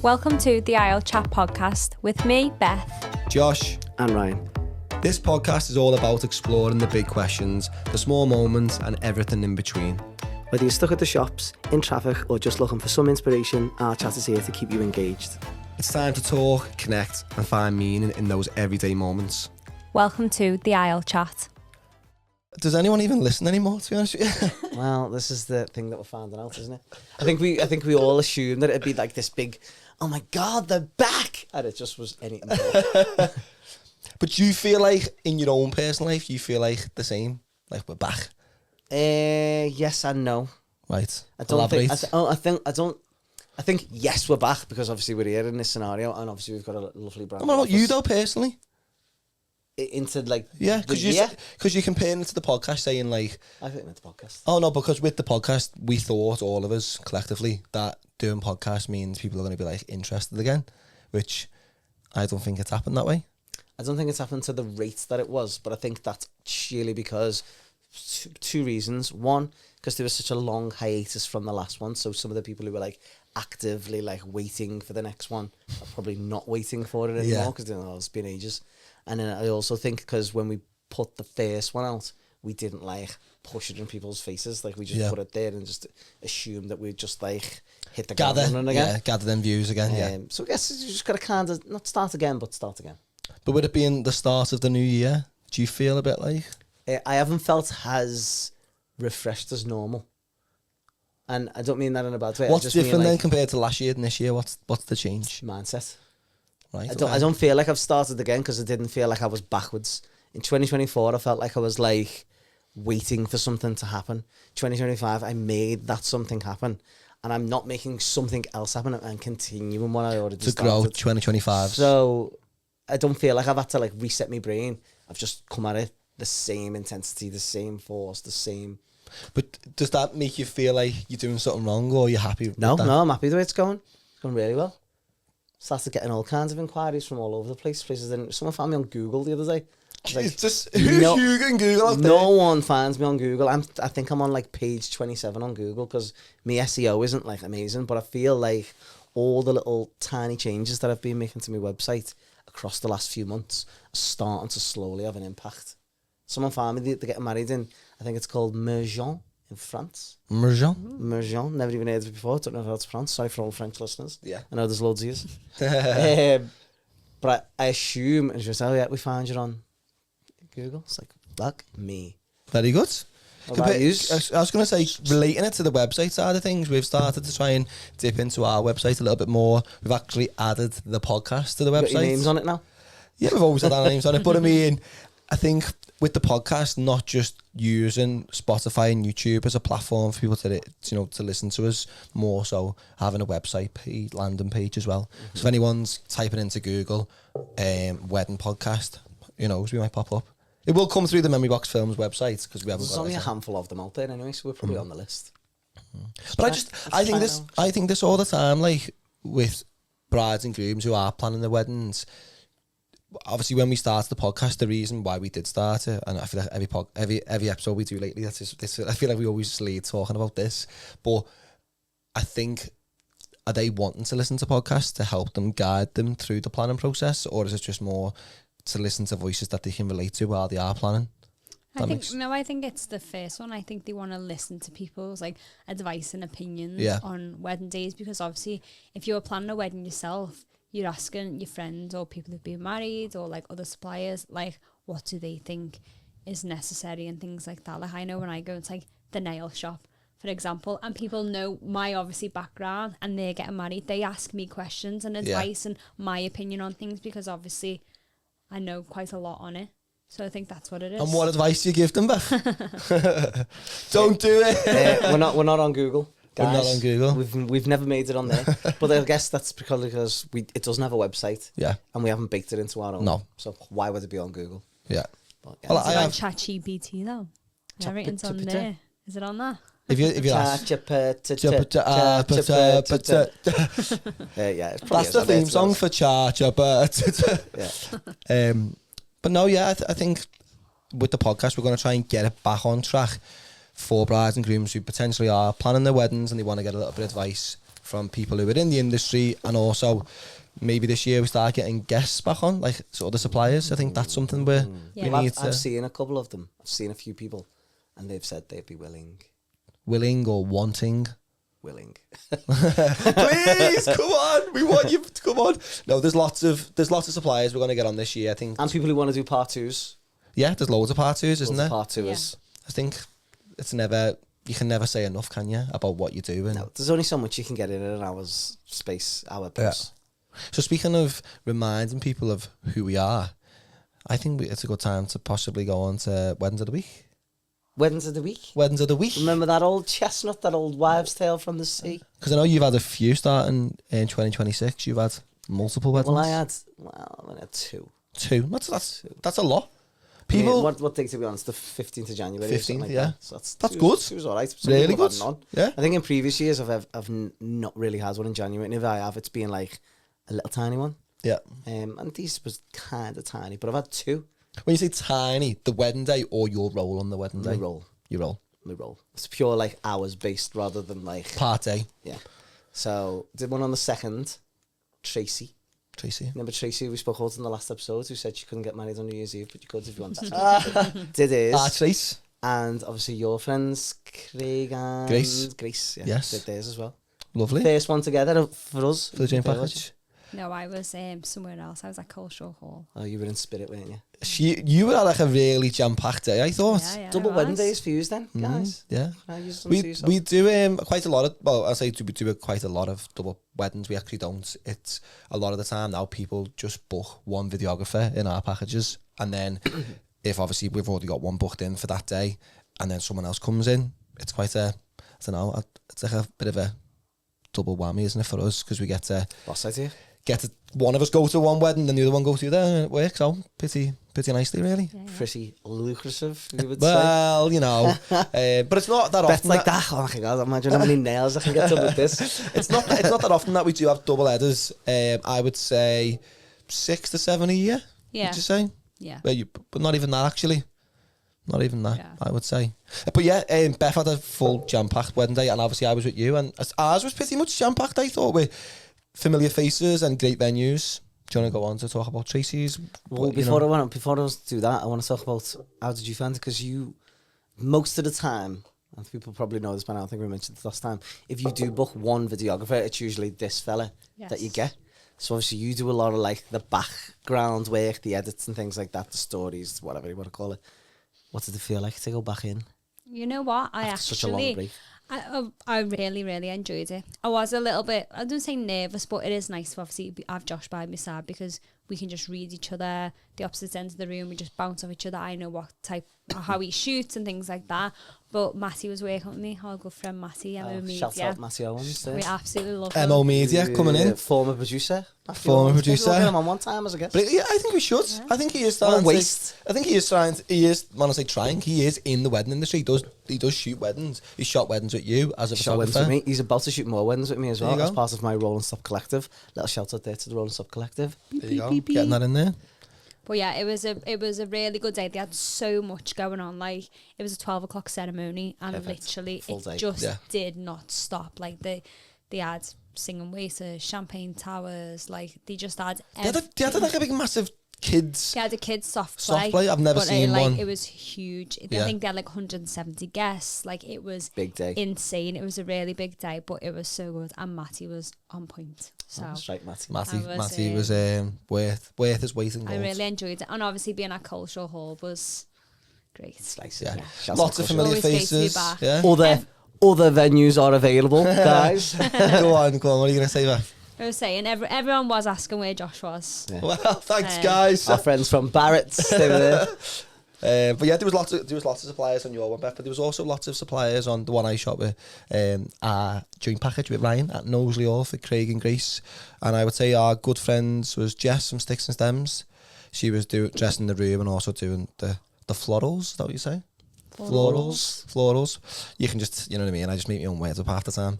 Welcome to the Isle Chat podcast with me, Beth. Josh. And Ryan. This podcast is all about exploring the big questions, the small moments and everything in between. Whether you're stuck at the shops, in traffic or just looking for some inspiration, our chat is here to keep you engaged. It's time to talk, connect and find meaning in those everyday moments. Welcome to the Isle Chat. Does anyone even listen anymore, to be honest with you? Well, this is the thing that we're finding out, isn't it? I think we all assumed that it'd be like this big, oh my God, they're back! And it just was anything but. But do you feel like, in your own personal life, you feel like the same? Like we're back? Yes and no. Right. I don't think. Elaborate. I think yes, we're back because obviously we're here in this scenario, and obviously we've got a lovely brand. What about you though, personally? Into like Yeah, because you're comparing it to the podcast, saying like, I think it's the podcast. oh no, because with the podcast, we thought all of us collectively that doing podcasts means people are going to be like interested again, which I don't think it's happened that way. I don't think it's happened to the rate that it was, but I think that's sheerly because two reasons. One, because there was such a long hiatus from the last one, so some of the people who were like actively like waiting for the next one are probably not waiting for it anymore because it's been ages. And then I also think because when we put the first one out, we didn't like push it in people's faces, like we just put it there and just assumed that we'd just like hit the ground running again. Yeah, gather them views again. So I guess you just got to kind of not start again, but start again. But with it being the start of the new year, do you feel a bit like? I haven't felt as refreshed as normal. And I don't mean that in a bad way. What's I just mean different then like compared to last year and this year? What's the change? mindset. Right. I don't feel like I've started again because I didn't feel like I was backwards. In 2024, I felt like I was like waiting for something to happen. 2025, I made that something happen. And I'm not making something else happen and continuing what I already started. To grow 2025. So I don't feel like I've had to like reset my brain. I've just come at it the same intensity, the same force, the same. But does that make you feel like you're doing something wrong or you're happy with that? No, I'm happy the way it's going. It's going really well. Started getting all kinds of inquiries from all over the place. Someone found me on Google the other day. Like, just who's Hugo and Google out there? No one finds me on Google. I think I'm on like page 27 on Google because my SEO isn't like amazing, but I feel like all the little tiny changes that I've been making to my website across the last few months are starting to slowly have an impact. Someone found me, they're getting married in, I think it's called Mergeon in France. Mergeon, never even heard of it before. Don't know if that's France. Sorry for all French listeners. Yeah. I know there's loads of yous. But I assume, and she was, oh yeah, we found you on Google. It's like, fuck me. Very good. What about you? I was going to say, relating it to the website side of things, we've started to try and dip into our website a little bit more. We've actually added the podcast to the website. Got your names on it now? Yeah, we've always had our names on it. But I mean, I think with the podcast, not just using Spotify and YouTube as a platform for people to listen to us, more so having a website page, landing page as well. Mm-hmm. So if anyone's typing into Google wedding podcast, we might pop up. It will come through the Memory Box Films website because we haven't got. There's only a handful of them out there anyway, so we're probably on the list. But I think this all the time, like with brides and grooms who are planning their weddings. Obviously, when we started the podcast, the reason why we did start it, and I feel like every episode we do lately, I feel like we always lead talking about this. But I think, are they wanting to listen to podcasts to help them guide them through the planning process, or is it just more to listen to voices that they can relate to while they are planning? I think it's the first one. I think they want to listen to people's like advice and opinions on wedding days, because obviously if you're planning a wedding yourself, you're asking your friends or people who've been married or like other suppliers, like what do they think is necessary and things like that. Like I know when I go into like the nail shop, for example, and people know my obviously background and they're getting married, they ask me questions and advice and my opinion on things because obviously I know quite a lot on it. So I think that's what it is. And what advice do you give them, Beth? Don't do it. We're not on Google. Guys, we're not on Google. We've never made it on there. But I guess that's because it doesn't have a website. Yeah. And we haven't baked it into our own. No. So why would it be on Google? Yeah. But, well, I have ChatGPT though. Everything's on there. Is it on that? If you ask, yeah, that's the theme song for Yeah. But no, I think with the podcast we're going to try and get it back on track for brides and grooms who potentially are planning their weddings and they want to get a little bit of advice from people who are in the industry, and also maybe this year we start getting guests back on, like sort of the suppliers. I think that's something we need to... I've seen a couple of them. I've seen a few people, and they've said they'd be willing or wanting. Willing. Please, come on. We want you to come on. No, there's lots of suppliers we're going to get on this year, I think. And people who want to do part twos. Yeah, there's loads of part twos, isn't there? Part twos. Yeah. I think you can never say enough, can you, about what you're doing. No, there's only so much you can get in an hour's space, hour plus. Yeah. So speaking of reminding people of who we are, I think it's a good time to possibly go on to Weddings of the Week. Weddings of the Week? Weddings of the Week. Remember that old chestnut, that old wives' tale from the sea? Because I know you've had a few starting in 2026. You've had multiple weddings. Well, I had two. Two? That's a lot. People... What date, to be honest? The 15th of January. 15th, like yeah. That. So that's good. It was all right. Really good. Yeah. I think in previous years I've not really had one in January. And if I have, it's been like a little tiny one. Yeah. And these was kind of tiny, but I've had two. When you say tiny, the wedding day or your role on the wedding day? Your role. It's pure like hours based rather than like... Part day. Yeah. So, did one on the 2nd. Tracy. Remember Tracy we spoke about in the last episode who said she couldn't get married on New Year's Eve, but you could if you wanted. Did his. Trace. And obviously your friends, Craig and... Grace. Yeah, yes. Did theirs as well. Lovely. First one together for us. For the joint package. No, I was somewhere else. I was at Cultural Hall. Oh, you were in Spirit, weren't you? You were at like a really jam-packed day, I thought. Yeah, Double wedding days for you then, guys. Yeah. We do quite a lot of... Well, I say we do quite a lot of double weddings. We actually don't. It's a lot of the time now people just book one videographer in our packages. And then if obviously we've already got one booked in for that day and then someone else comes in, it's quite a... I don't know. It's like a bit of a double whammy, isn't it, for us? Because we get to... Boss idea. One of us go to one wedding, then the other one go to the other, and it works out pretty nicely, really. Yeah. Pretty lucrative, you would well, say. you know, but it's not that Bets often. like that. Oh my God! Imagine how many nails I can get done with this. It's not that often that we do have double headers. I would say 6 to 7 a year. Yeah. Would you say? Yeah. But not even that actually. Not even that, yeah. I would say. But yeah, Beth had a full jam-packed wedding day, and obviously I was with you, and ours was pretty much jam-packed, I thought, with familiar faces and great venues. Do you want to go on to talk about Tracy's? Well, before I do that, I want to talk about how did you find it? Because you, most of the time, and people probably know this by now, I think we mentioned it last time, if you do book one videographer, it's usually this fella that you get. So obviously you do a lot of like the background work, the edits and things like that, the stories, whatever you want to call it. What did it feel like to go back in? You know what? Such a long break. I really, really enjoyed it. I was a little bit, I don't say nervous, but it is nice to obviously have Josh by my side because we can just read each other, the opposite ends of the room, we just bounce off each other. I know what type, how he shoots and things like that. But Matty was working with me, our good friend Matty, MO Media. Shout out Matty Owens. We absolutely love him. MO Media coming in. Former producer. Former producer. We'll get him on one time as a guest. But yeah, I think we should. Yeah. I think he is trying. When I say trying, he is in the wedding industry. He does shoot weddings. He shot weddings with you as a photographer. With me. He's about to shoot more weddings with me as well as part of my Rolling Stop Collective. Little shout out there to the Rolling Stop Collective. There you go. Getting that in there. But yeah, it was a really good day. They had so much going on. Like it was a 12 o'clock ceremony, and literally it just did not stop. Like they had singing waiters, champagne towers. Like they just had. They had like a big massive kids. They had a kids soft play. I've never seen one. It was huge. I think they had like 170 guests. Like it was big day, insane. It was a really big day, but it was so good. And Matty was on point. So that's right, Matty. Matty was worth his weight in gold. I really enjoyed it, and obviously being at Cultural Hall was great. Nice, yeah. Lots of familiar faces. Yeah. Other venues are available, guys. Go on. What are you going to say, Beth? I was saying, everyone was asking where Josh was. Yeah. Well, thanks, guys. Our friends from Barrett's, they were there. But yeah, there was lots of suppliers on your one, Beth, but there was also lots of suppliers on the one I shot with our joint package with Ryan at Knowsley Hall for Craig and Grace. And I would say our good friends was Jess from Sticks and Stems. She was dressing the room and also doing the florals, is that what you say? Florals. You can just, you know what I mean? I just make my own words up half the time.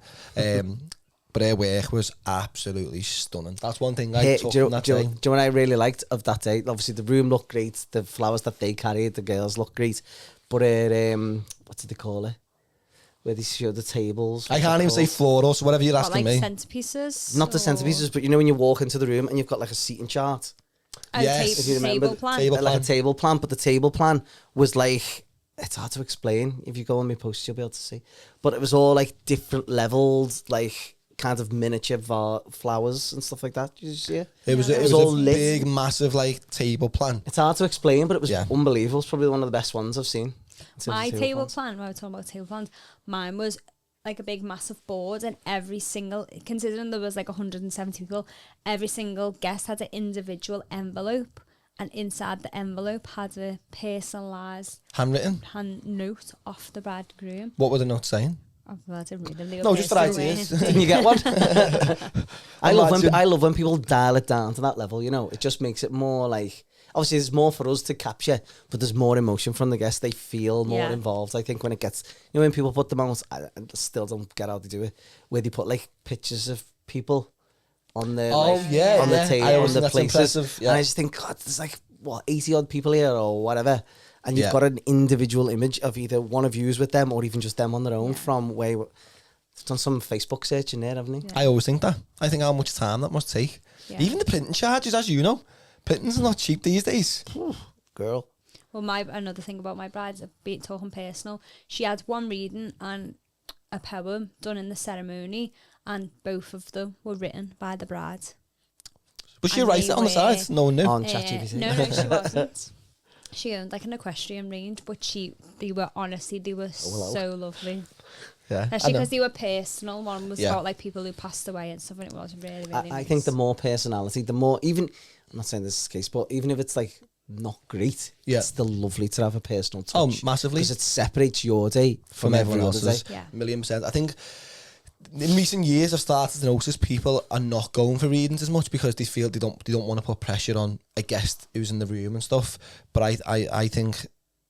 But her work was absolutely stunning. That's one thing I took from that day. Do you know what I really liked of that day? Obviously, the room looked great. The flowers that they carried, the girls looked great. But what did they call it? where they show the tables. I can't even say floral, so whatever you're asking like me. centerpieces? Not the centerpieces, but you know when you walk into the room and you've got like a seating chart. Yes. If you remember, table plan. Table like plan. a table plan, but the table plan was like, it's hard to explain. If you go on my post, you'll be able to see. But it was all like different levels, like kind of miniature flowers and stuff like that. Did you see it? It was all a lit. big, massive like table plan. It's hard to explain, but it was unbelievable. It's probably one of the best ones I've seen. My table plan, when I was talking about table plans, mine was like a big massive board, and every single, considering there was like 170 people, every single guest had an individual envelope, and inside the envelope had a personalised Handwritten? hand note off the bridegroom. What were the notes saying? I didn't read them. They were No, just for personal ideas. written. Didn't you get one? I Imagine. love when people dial it down to that level. You know, it just makes it more like. Obviously, there's more for us to capture, but there's more emotion from the guests. They feel more involved. I think when it gets, you know, when people put them on, I still don't get how they do it, where they put like pictures of people on the on the table, I always on the think places, that's impressive. Yeah. and I just think, God, there's like what 80 odd people here or whatever, and you've got an individual image of either one of yous with them or even just them on their own from way. They've done some Facebook search in there, haven't they? I always think that. I think how much time that must take. Yeah. Even the printing charges, as you know. Printing's not cheap these days. Girl. Well, another thing about my bride's, talking personal, she had one reading and a poem done in the ceremony, and both of them were written by the bride. But she And writes they it on the were- side. No one knew. On ChatGPT. No, she wasn't. She owned like an equestrian range, but they were so lovely. Yeah, Especially because they were personal. One was Yeah. about like people who passed away and stuff, and it was really, really I nice. think the more personality, the more, even, I'm not saying this is the case, but even if it's like not great, it's still lovely to have a personal touch. Oh, massively. Because it separates your day from everyone else's day. Yeah. 1,000,000%. I think in recent years I've started to notice people are not going for readings as much because they feel they don't want to put pressure on a guest who's in the room and stuff. But I think,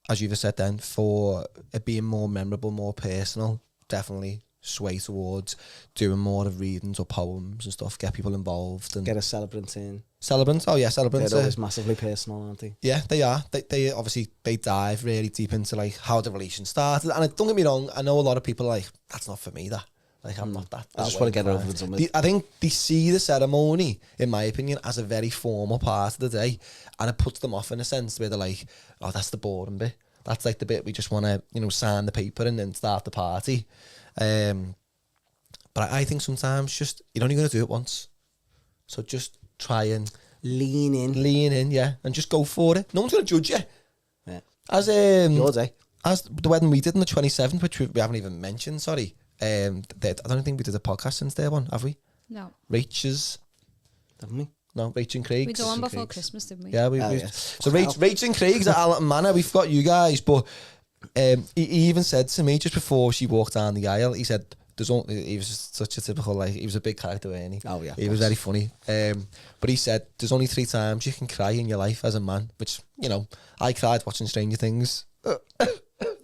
as you've said then, for it being more memorable, more personal, definitely sway towards doing more of readings or poems and stuff, get people involved and Get a celebrant in. celebrants. Oh yeah, celebrants. They're always massively personal, aren't they? Yeah, they are. They obviously they dive really deep into like how the relation started. And don't get me wrong, I know a lot of people are like, that's not for me. That like I'm not that. I just want to get it over with something. I think they see the ceremony, in my opinion, as a very formal part of the day, and it puts them off in a sense where they're like, oh, that's the boring bit. That's like the bit we just want to, sign the paper and then start the party. But I think sometimes just, you're only going to do it once. So just try and lean in, yeah, and just go for it. No one's going to judge you. Yeah. As Your day. As the wedding we did on the 27th, which we haven't even mentioned, sorry. I don't think we did a podcast since day one, have we? No. Rachel's. Haven't we? No, Rachel and Craig's. We did one before Christmas, didn't we? Yeah, we yes. So Rachel and Craig's at Allerton Manor, we've got you guys, but he even said to me just before she walked down the aisle, he said, he was just such a typical, like, he was a big character, wasn't he? Oh, yeah. He was very funny. But he said, there's only 3 times you can cry in your life as a man, which, I cried watching Stranger Things.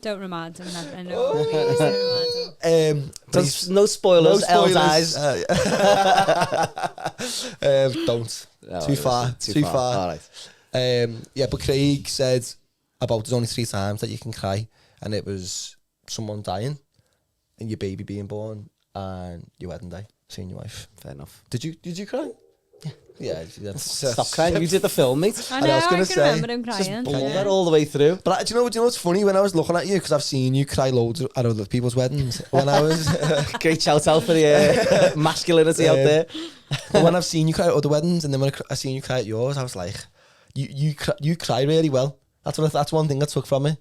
Don't remind him. I know. Please don't remind him. No spoilers. No Elle spoilers. dies. Don't. Oh, Too far. All right. Yeah, but Craig said about there's only 3 times that you can cry, and it was someone dying, and your baby being born, and your wedding day, seeing your wife. Fair enough. Did you cry? Yeah. Stop crying. You did the film, mate. I know. I gonna can remember him crying. Pull that all the way through. But do you know what's funny? When I was looking at you, because I've seen you cry loads at other people's weddings. When I was Great shout out for the masculinity out there. but when I've seen you cry at other weddings, and then when I seen you cry at yours, I was like, you cry really well. That's one thing I took from it.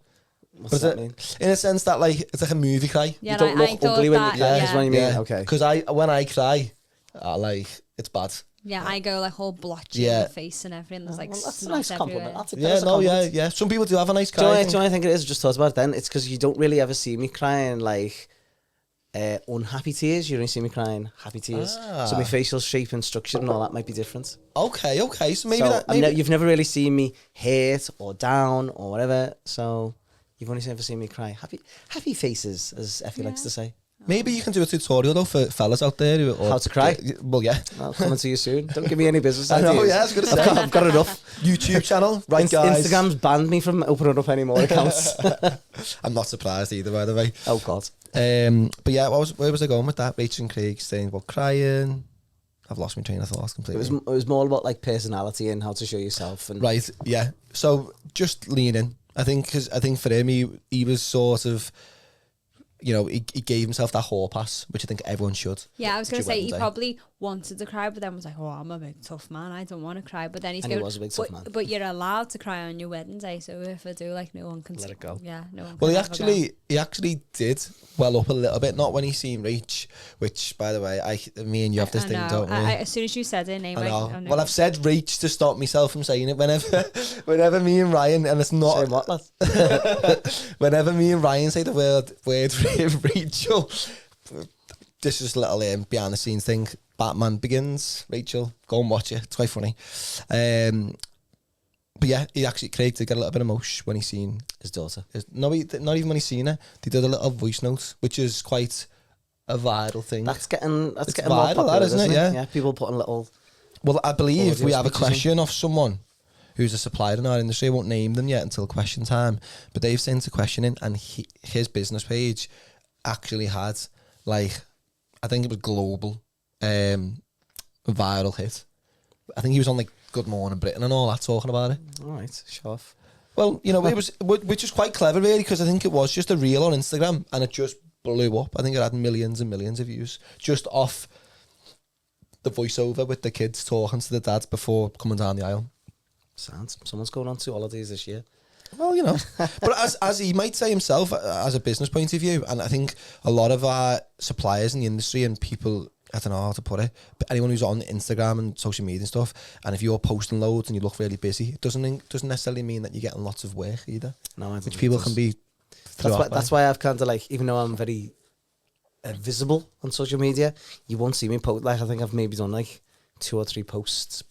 What's that mean? In a sense that like it's like a movie cry. Yeah, You don't I look thought ugly when you that, cry. Is what you mean? Yeah. Okay. Because when I cry, like it's bad. Yeah, I go like whole blotchy Yeah. on the face and everything. There's like Well, that's a snot nice compliment. everywhere. That's a Yeah, compliment. yeah. Some people do have a nice Do you know cry. what I think it is? I just thought about it then. It's because you don't really ever see me crying like unhappy tears. You only see me crying happy tears. Ah. So my facial shape and structure and all that might be different. Okay. So maybe So that. Maybe, you've never really seen me hurt or down or whatever. So you've only ever seen me cry. Happy faces, as Effie likes to say. Maybe you can do a tutorial though for fellas out there. How to cry? Well, yeah. I'll come and see you soon. Don't give me any business I ideas. know, yeah, I was going to say. I've got enough. YouTube channel, right, guys? Instagram's banned me from opening up any more accounts. I'm not surprised either, by the way. Oh, God. But yeah, where was I going with that? Rachel and Craig saying about crying. I've lost my train of thought completely. It was more about like personality and how to show yourself. And Right, yeah. So just lean in. I think for him, he was sort of, you know, he gave himself that hall pass, which I think everyone should. Yeah, I was going to say, he probably wanted to cry, but then was like, oh, I'm a big tough man, I don't want to cry. But then he was a big tough man. But you're allowed to cry on your wedding day, so if I do, like, no one can... Let it go. Yeah, no one Well, can he actually did well up a little bit, not when he seen Rach, which, by the way, me and you have this thing, don't we? As soon as you said her name, I know. Well, I've said Rach to stop myself from saying it whenever me and Ryan, and it's not... Say what, lad? Whenever me and Ryan say the word Rachel, this is a little behind the scenes thing. Batman Begins, Rachel, go and watch it, it's quite funny. But yeah, Craig did get a little bit of emotion when he seen his daughter. Not even when he seen her. They did a little voice note, which is quite a viral thing. That's getting viral, more popular, isn't it? Yeah, people putting little... Well, I believe we have a question of someone who's a supplier in our industry. I won't name them yet until question time, but they've sent a question in, and his business page actually had, like, I think it was global viral hit. I think he was on, like, Good Morning Britain and all that, talking about it. All right, show off. Well, you know, it was, which is quite clever, really, because I think it was just a reel on Instagram, and it just blew up. I think it had millions and millions of views just off the voiceover with the kids talking to the dads before coming down the aisle. Someone's going on 2 holidays this year. Well, you know, but as he might say himself, as a business point of view, and I think a lot of our suppliers in the industry and people, I don't know how to put it, but anyone who's on Instagram and social media and stuff, and if you're posting loads and you look really busy, it doesn't necessarily mean that you're getting lots of work either. No, I don't which people can be. That's why I've kind of like, even though I'm very visible on social media, you won't see me post. Like, I think I've maybe done like 2 or 3 posts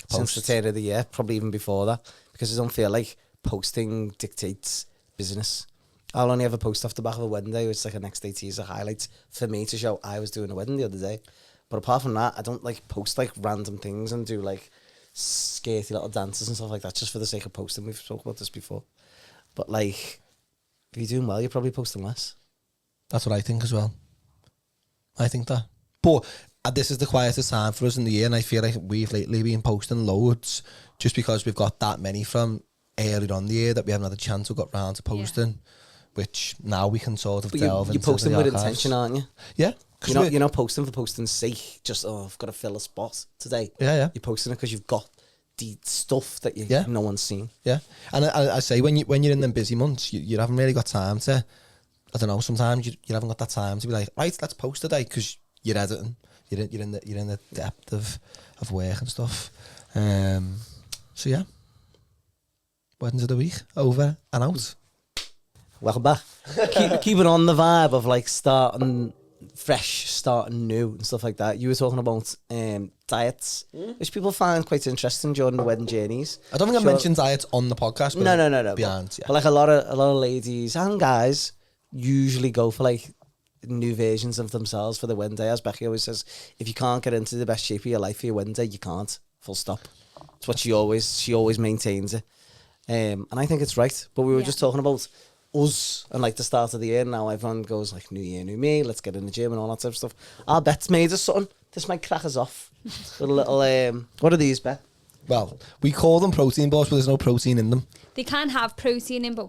since the turn of the year, probably even before that, because I don't feel like posting dictates business. I'll only ever post off the back of a wedding day, which is like a next day teaser highlight for me to show I was doing a wedding the other day. But apart from that, I don't like post like random things and do like skirty little dances and stuff like that just for the sake of posting. We've spoken about this before. But like, if you're doing well, you're probably posting less. That's what I think as well. I think that. But this is the quietest time for us in the year, and I feel like we've lately been posting loads just because we've got that many from earlier on the year that we haven't had a chance to got round to posting, which now we can sort of delve into. You're posting with intention, aren't you? Yeah. You're not posting for posting's sake, just, I've got to fill a spot today. Yeah. You're posting it because you've got the stuff that no one's seen. Yeah. And I say, when you're in them busy months, you haven't really got time to, I don't know, sometimes you haven't got that time to be like, right, let's post today, because you're editing. You're in the depth of work and stuff. So yeah, weddings of the week over and out. Welcome back. Keeping on the vibe of like starting fresh, starting new and stuff like that. You were talking about diets, which people find quite interesting during the wedding journeys. I don't think I mentioned diets on the podcast. But no. Beyond, but like a lot of ladies and guys usually go for like new versions of themselves for the wedding day. As Becky always says, if you can't get into the best shape of your life for your wedding day, you can't. Full stop. It's what she always maintains it. And I think it's right. But we were just talking about us and like the start of the year. Now everyone goes like, new year, new me, let's get in the gym and all that type of stuff. Our Bet's made us something. This might crack us off. With a little, what are these, Bet? Well, we call them protein balls, but there's no protein in them. They can have protein in, but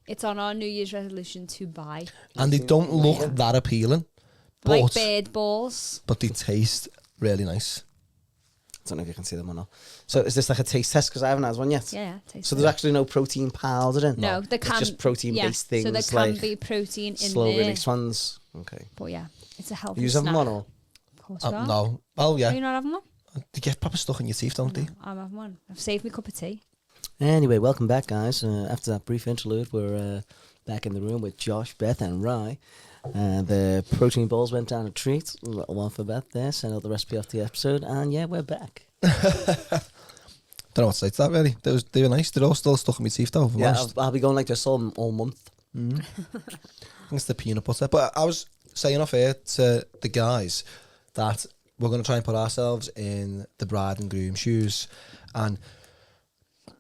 it's on our New Year's resolution to buy. And they don't look that appealing. Like bird balls. But they taste really nice. I don't know if you can see them or not. So is this like a taste test? Because I haven't had one yet. Yeah, taste So there's actually no protein powder in? No, there can. It's just protein-based things. So there can be protein in slow there. release ones. Okay. But yeah, it's a healthy You snack. having one or? Of course you are. No. Oh, yeah. Are you not having one? They get proper stuff in your teeth, don't they? I'm having one. I've saved me a cup of tea. Anyway, welcome back, guys. After that brief interlude, we're back in the room with Josh, Beth, and Rye. The protein balls went down a treat. A little one for Beth there. Send out the recipe after the episode. And yeah, we're back. Don't know what to say to that, really. They were nice. They're all still stuck in my teeth, though. Yeah, I'll be going like this all month. I think it's the peanut butter. But I was saying off here to the guys that we're going to try and put ourselves in the bride and groom shoes and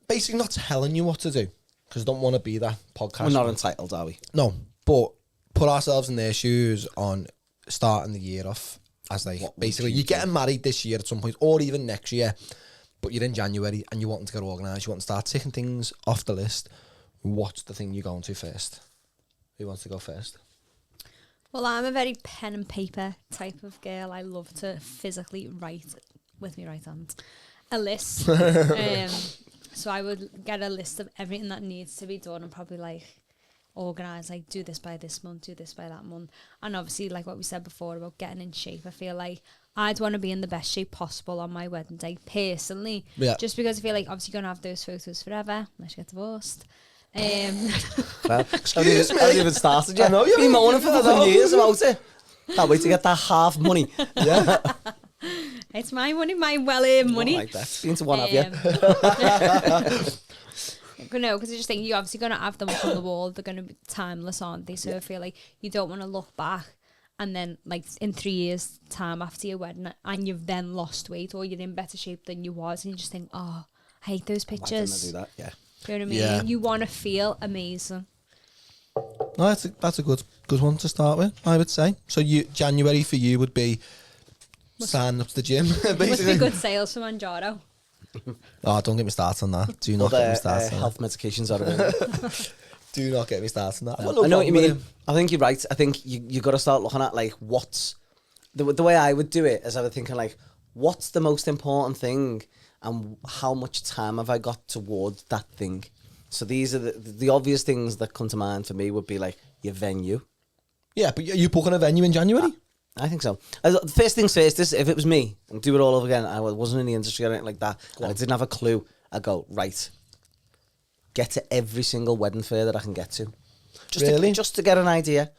basically not telling you what to do because I don't want to be that podcast. We're not entitled, are we? No, but put ourselves in their shoes on starting the year off as like basically you're getting married this year at some point or even next year, but you're in January and you want to get organised, you want to start ticking things off the list. What's the thing you're going to first? Who wants to go first? Well, I'm a very pen and paper type of girl. I love to physically write with my right hand a list. So I would get a list of everything that needs to be done and probably like organise, like do this by this month, do this by that month. And obviously, like what we said before about getting in shape, I feel like I'd want to be in the best shape possible on my wedding day, personally. Yeah. Just because I feel like obviously you're going to have those photos forever, unless you get divorced. Haven't even started yet. I know, you've been moaning for fucking years know. about it. Can't wait to get that half money. Yeah. It's my money, my well-earned money. Like that. Been to one, have you? No, because I just think you're obviously going to have them up on the wall. They're going to be timeless, aren't they? So I feel like you don't want to look back and then, like, in 3 years' time after your wedding and you've then lost weight or you're in better shape than you was and you just think, oh, I hate those pictures. Why didn't I do that? Yeah. You know what I mean? Yeah. You want to feel amazing. No, that's a good one to start with, I would say. So January for you would be signing up to the gym, basically. Must be good sales for Manjaro. Oh, don't get me started on that. Do not get me started on health medications out of it. that. Do not get me started on that. I know what you mean. I think you're right. I think you got to start looking at like what's the way I would do it is I would think like what's the most important thing and how much time have I got towards that thing. So these are the obvious things that come to mind for me would be like your venue. Yeah, but you booking a venue in January? I think so. First things first, if it was me and do it all over again, I wasn't in the industry or anything like that, and I didn't have a clue, I'd go, right, get to every single wedding fair that I can get to. Just to get an idea.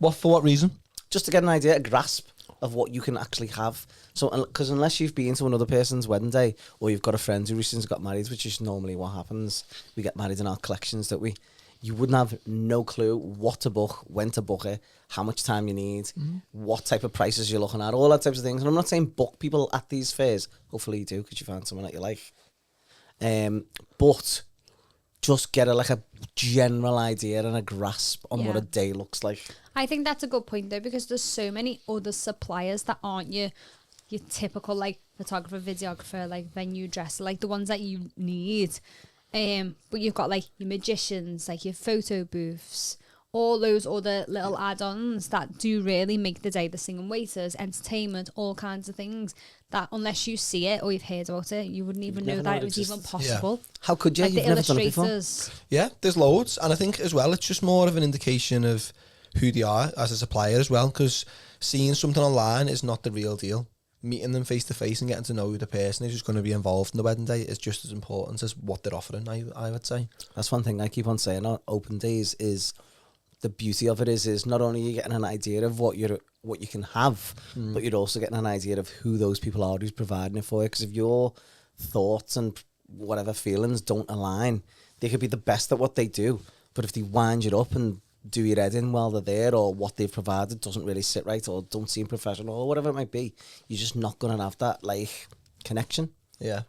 For what reason? Just to get an idea, a grasp of what you can actually have. So, because unless you've been to another person's wedding day, or you've got a friend who recently got married, which is normally what happens, we get married in our collections, don't we? You wouldn't have no clue what to book, when to book it, how much time you need, what type of prices you're looking at, all that types of things. And I'm not saying book people at these fairs. Hopefully you do, because you find someone that you like. But just get a general idea and a grasp on what a day looks like. I think that's a good point though, because there's so many other suppliers that aren't your typical like photographer, videographer, like venue dresser, like the ones that you need. But you've got like your magicians, like your photo booths, all those other little add-ons that do really make the day, the singing waiters, entertainment, all kinds of things that unless you see it or you've heard about it, you wouldn't even know that it was even possible. Yeah. How could you? Like You've the never done it before. illustrators. Yeah, there's loads. And I think as well, it's just more of an indication of who they are as a supplier as well, because seeing something online is not the real deal. Meeting them face to face and getting to know who the person is who's going to be involved in the wedding day is just as important as what they're offering, I would say. That's one thing I keep on saying on open days is the beauty of it is not only you're getting an idea of what you can have, but you're also getting an idea of who those people are who's providing it for you. Because if your thoughts and whatever feelings don't align, they could be the best at what they do, but if they wind you up and do your head in while they're there, or what they've provided doesn't really sit right, or don't seem professional, or whatever it might be, you're just not going to have that like connection. Yeah,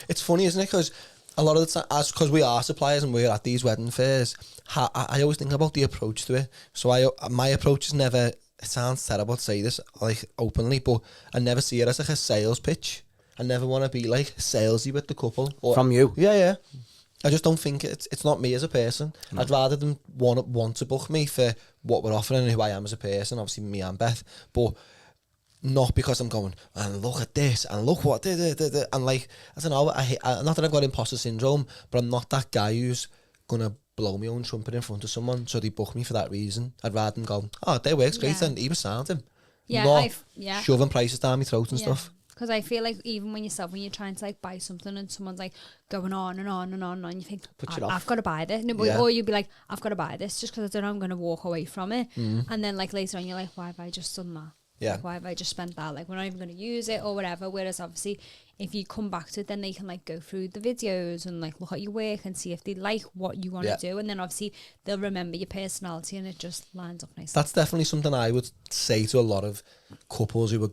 it's funny, isn't it? Because a lot of the time, because we are suppliers and we're at these wedding fairs, I always think about the approach to it. So my approach is never, it sounds terrible to say this like openly, but I never see it as like a sales pitch. I never want to be like salesy with the couple. From you? Yeah. I just don't think it's not me as a person. No. I'd rather them want to book me for what we're offering and who I am as a person, obviously me and Beth, but not because I'm going, and look at this, and look what, and like, I don't know, not that I've got imposter syndrome, but I'm not that guy who's going to blow my own trumpet in front of someone, so they book me for that reason. I'd rather them go, oh, that works great, and he was sounding. Not shoving prices down my throat and stuff. Because I feel like even when you're trying to like buy something and someone's like going on and on and on, and you think, I've got to buy this. No, or you'd be like, I've got to buy this just because I don't know I'm going to walk away from it. And then like later on you're like, why have I just done that? Yeah. Like, why have I just spent that? Like, we're not even going to use it or whatever. Whereas obviously, if you come back to it, then they can like go through the videos and like look at your work and see if they like what you want to do. And then obviously they'll remember your personality and it just lines up nicely. That's definitely something I would say to a lot of couples who were,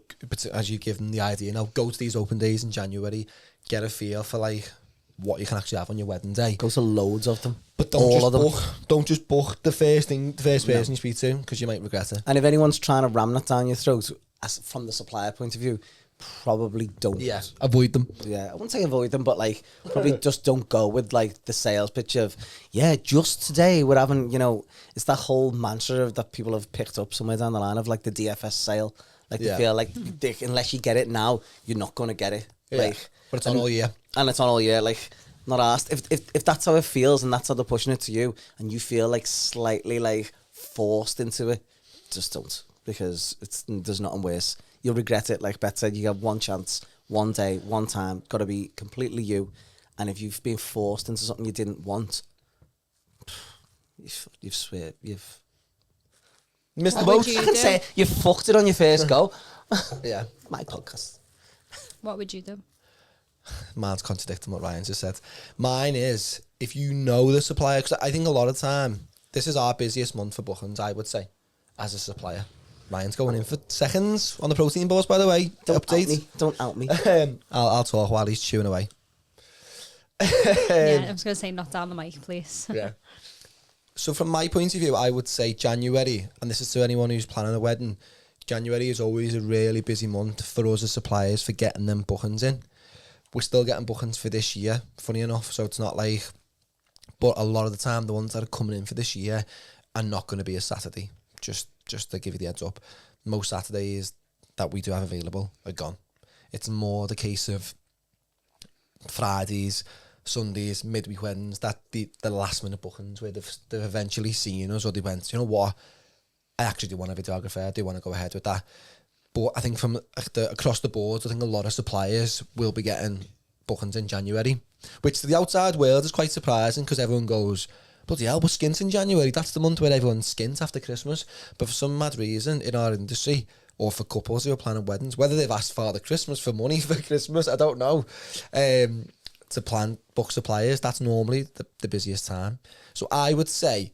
as you give them the idea, now go to these open days in January, get a feel for like what you can actually have on your wedding day. Go to loads of them. But don't just book the first person you speak to, because you might regret it. And if anyone's trying to ram that down your throat, as from the supplier point of view, probably don't. Yeah, avoid them. Yeah, I wouldn't say avoid them, but like probably just don't go with like the sales pitch of, yeah, just today we're having, you know, it's that whole mantra that people have picked up somewhere down the line of like the DFS sale. Like they feel like unless you get it now, you're not going to get it. Yeah. Like, but it's on all year. And it's on all year. Like, not asked. If that's how it feels and that's how they're pushing it to you, and you feel like slightly like forced into it, just don't, because there's nothing worse. You'll regret it. Like Beth said, you have one chance, one day, one time. Got to be completely you. And if you've been forced into something you didn't want, you've missed the boat. I can say you fucked it on your first go. Yeah, my podcast. What would you do? Mine's contradicting what Ryan just said. Mine is, if you know the supplier, because I think a lot of time, this is our busiest month for bookings, I would say, as a supplier. Ryan's going in for seconds on the protein bars, by the way. Don't out me. I'll talk while he's chewing away. Yeah, I was going to say, not down the mic, please. Yeah. So from my point of view, I would say January, and this is to anyone who's planning a wedding, January is always a really busy month for us as suppliers for getting them bookings in. We're still getting bookings for this year, funny enough, so it's not like... But a lot of the time, the ones that are coming in for this year are not going to be a Saturday, just to give you the heads up. Most Saturdays that we do have available are gone. It's more the case of Fridays, Sundays, midweek weddings, that the last minute bookings where they've eventually seen us, or they went, you know what, I actually do want a videographer, I do want to go ahead with that. But I think from across the board, I think a lot of suppliers will be getting bookings in January, which to the outside world is quite surprising, because everyone goes, bloody hell, but skins in January, that's the month where everyone skins after Christmas. But for some mad reason in our industry, or for couples who are planning weddings, whether they've asked Father Christmas for money for Christmas, I don't know, to plan book suppliers, that's normally the busiest time. So I would say,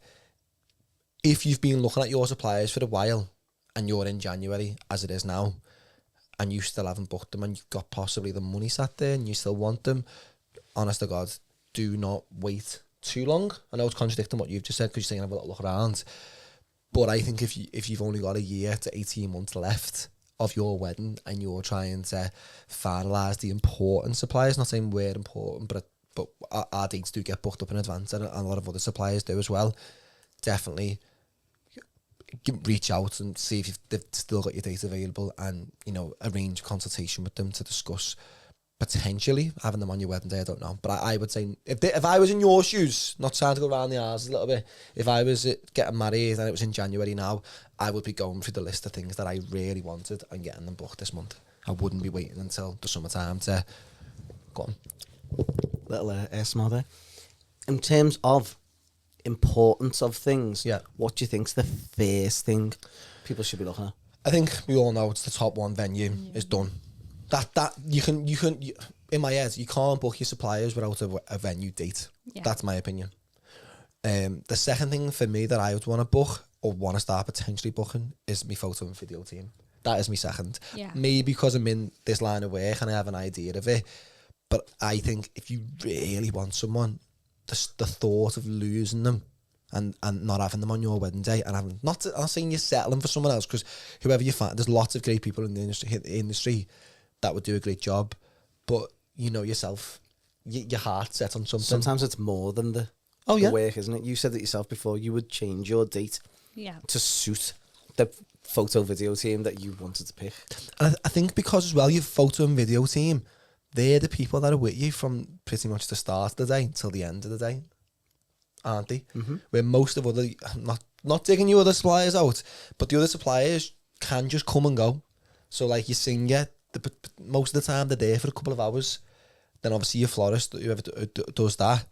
if you've been looking at your suppliers for a while and you're in January as it is now, and you still haven't booked them, and you've got possibly the money sat there and you still want them, honest to God, do not wait too long. I know it's contradicting what you've just said, because you're saying have a little look around, but I think if you've only got a year to 18 months left of your wedding and you're trying to finalise the important suppliers, not saying we're important, but our dates do get booked up in advance, and a lot of other suppliers do as well, definitely reach out and see if they've still got your date available, and, you know, arrange a consultation with them to discuss potentially having them on your wedding day. I don't know, but I would say if I was in your shoes, not trying to go around the hours a little bit, if I was getting married and it was in January now, I would be going through the list of things that I really wanted and getting them booked this month. I wouldn't be waiting until the summertime to go on. Little ASMR there. In terms of importance of things, what do you think's the first thing people should be looking at? I think we all know it's the top one venue is done. That you can in my head, you can't book your suppliers without a venue date. That's my opinion. The second thing for me that I would want to book or want to start potentially booking is my photo and video team. That is my second. Maybe because I'm in this line of work and I have an idea of it, but I think if you really want someone, the thought of losing them and not having them on your wedding day, and I'm not saying you're settling for someone else, because whoever you find, there's lots of great people in the industry that would do a great job, but you know yourself, your heart's set on something. Sometimes it's more than the work, isn't it? You said it yourself before, you would change your date to suit the photo video team that you wanted to pick. And I think because as well, your photo and video team, they're the people that are with you from pretty much the start of the day till the end of the day, aren't they? Mm-hmm. Where most of other, not digging you other suppliers out, but the other suppliers can just come and go. So like your singer, most of the time they're there for a couple of hours. Then obviously your florist, whoever does that,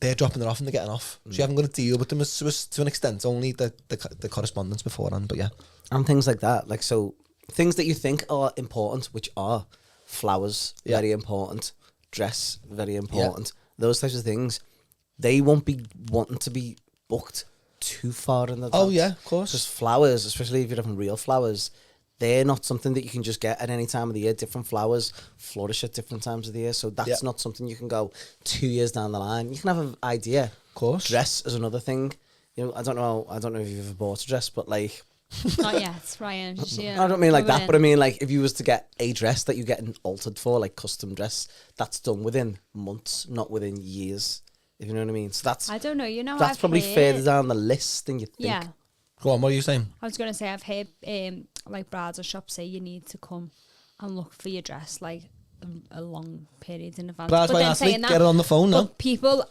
they're dropping it off and they're getting off. So you haven't got to deal with them to an extent, only the correspondence beforehand, but yeah. And things like that. Like, so things that you think are important, which are flowers, very important, dress, very important, those types of things, they won't be wanting to be booked too far in advance. Oh yeah, of course. Because flowers, especially if you're having real flowers, they're not something that you can just get at any time of the year. Different flowers flourish at different times of the year, so that's not something you can go 2 years down the line. You can have an idea. Of course. Dress is another thing. You know, I don't know if you've ever bought a dress, but like, not yet, Ryan. I don't mean like that, but I mean like if you was to get a dress that you get altered for, like custom dress, that's done within months, not within years. If you know what I mean. So that's, I don't know. You know, that's I've probably heard, further down the list than you think. Yeah. Go on, what are you saying? I was gonna say I've heard like bridal shops say you need to come and look for your dress like a long period in advance. But then saying that, get it on the phone now. But people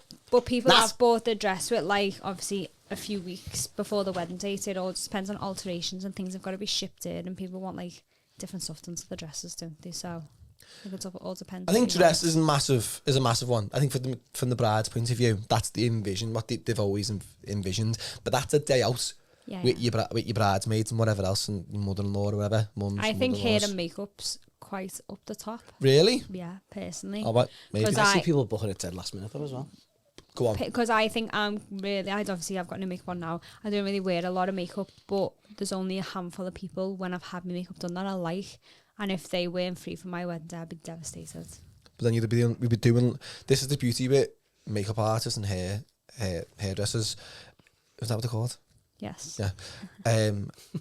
have bought the dress with like obviously a few weeks before the wedding date. It all just depends on alterations and things have got to be shipped in, and people want like different stuff done to the dresses, don't they? So I think it all depends. I think dress is a massive one. I think from the bride's point of view, that's the envision, what they've always envisioned. But that's a day out with your bridesmaids and whatever else, and your mother-in-law or whatever. I think hair and makeup's quite up the top. Really? Yeah, personally. Oh, maybe. I see people booking it dead last minute though as well. Go on. Because I think I've got no makeup on now. I don't really wear a lot of makeup, but there's only a handful of people when I've had my makeup done that I like. And if they weren't free for my wedding day, I'd be devastated. But then you'd be doing. This is the beauty with makeup artists and hairdressers. Is that what they're called? Yes. Yeah.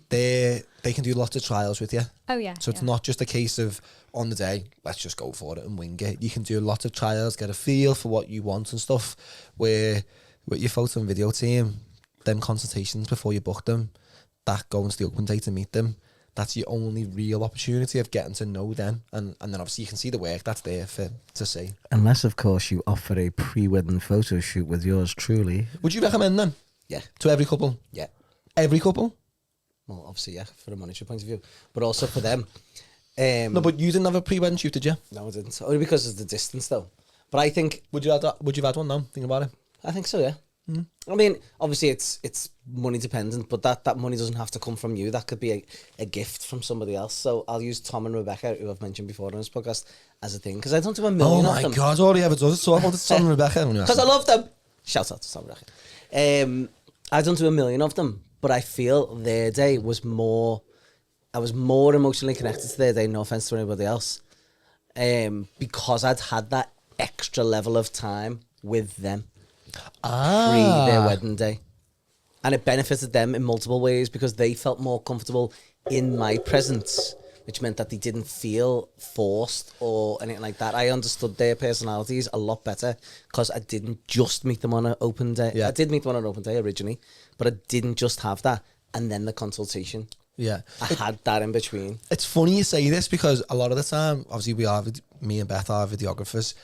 They can do lots of trials with you. Oh yeah. So it's not just a case of on the day, let's just go for it and wing it. You can do lots of trials, get a feel for what you want and stuff. Where with your photo and video team, them consultations before you book them, that going to the open day to meet them, that's your only real opportunity of getting to know them. And then obviously you can see the work that's there to see. Unless, of course, you offer a pre-wedding photo shoot with yours truly. Would you recommend them? Yeah. To every couple? Yeah. Every couple? Well, obviously, yeah, from a monetary point of view. But also for them. No, but you didn't have a pre-wedding shoot, did you? No, I didn't. Only because of the distance, though. But I think... Would you have had one now? Think about it. I think so, yeah. Mm. I mean, obviously it's money dependent, but that money doesn't have to come from you. That could be a gift from somebody else. So I'll use Tom and Rebecca, who I've mentioned before on this podcast, as a thing, because I don't do a million of them. Oh my God, all he ever does is talk about Tom and Rebecca. Because I love them. Shout out to Tom and Rebecca. I don't do a million of them, but I feel their day was more... I was more emotionally connected to their day, no offence to anybody else, because I'd had that extra level of time with them. Pre their wedding day, and it benefited them in multiple ways because they felt more comfortable in my presence, which meant that they didn't feel forced or anything like that. I understood their personalities a lot better because I didn't just meet them on an open day. I did meet them on an open day originally, but I didn't just have that and then the consultation. Yeah, I had that in between. It's funny you say this because a lot of the time, obviously me and Beth are videographers,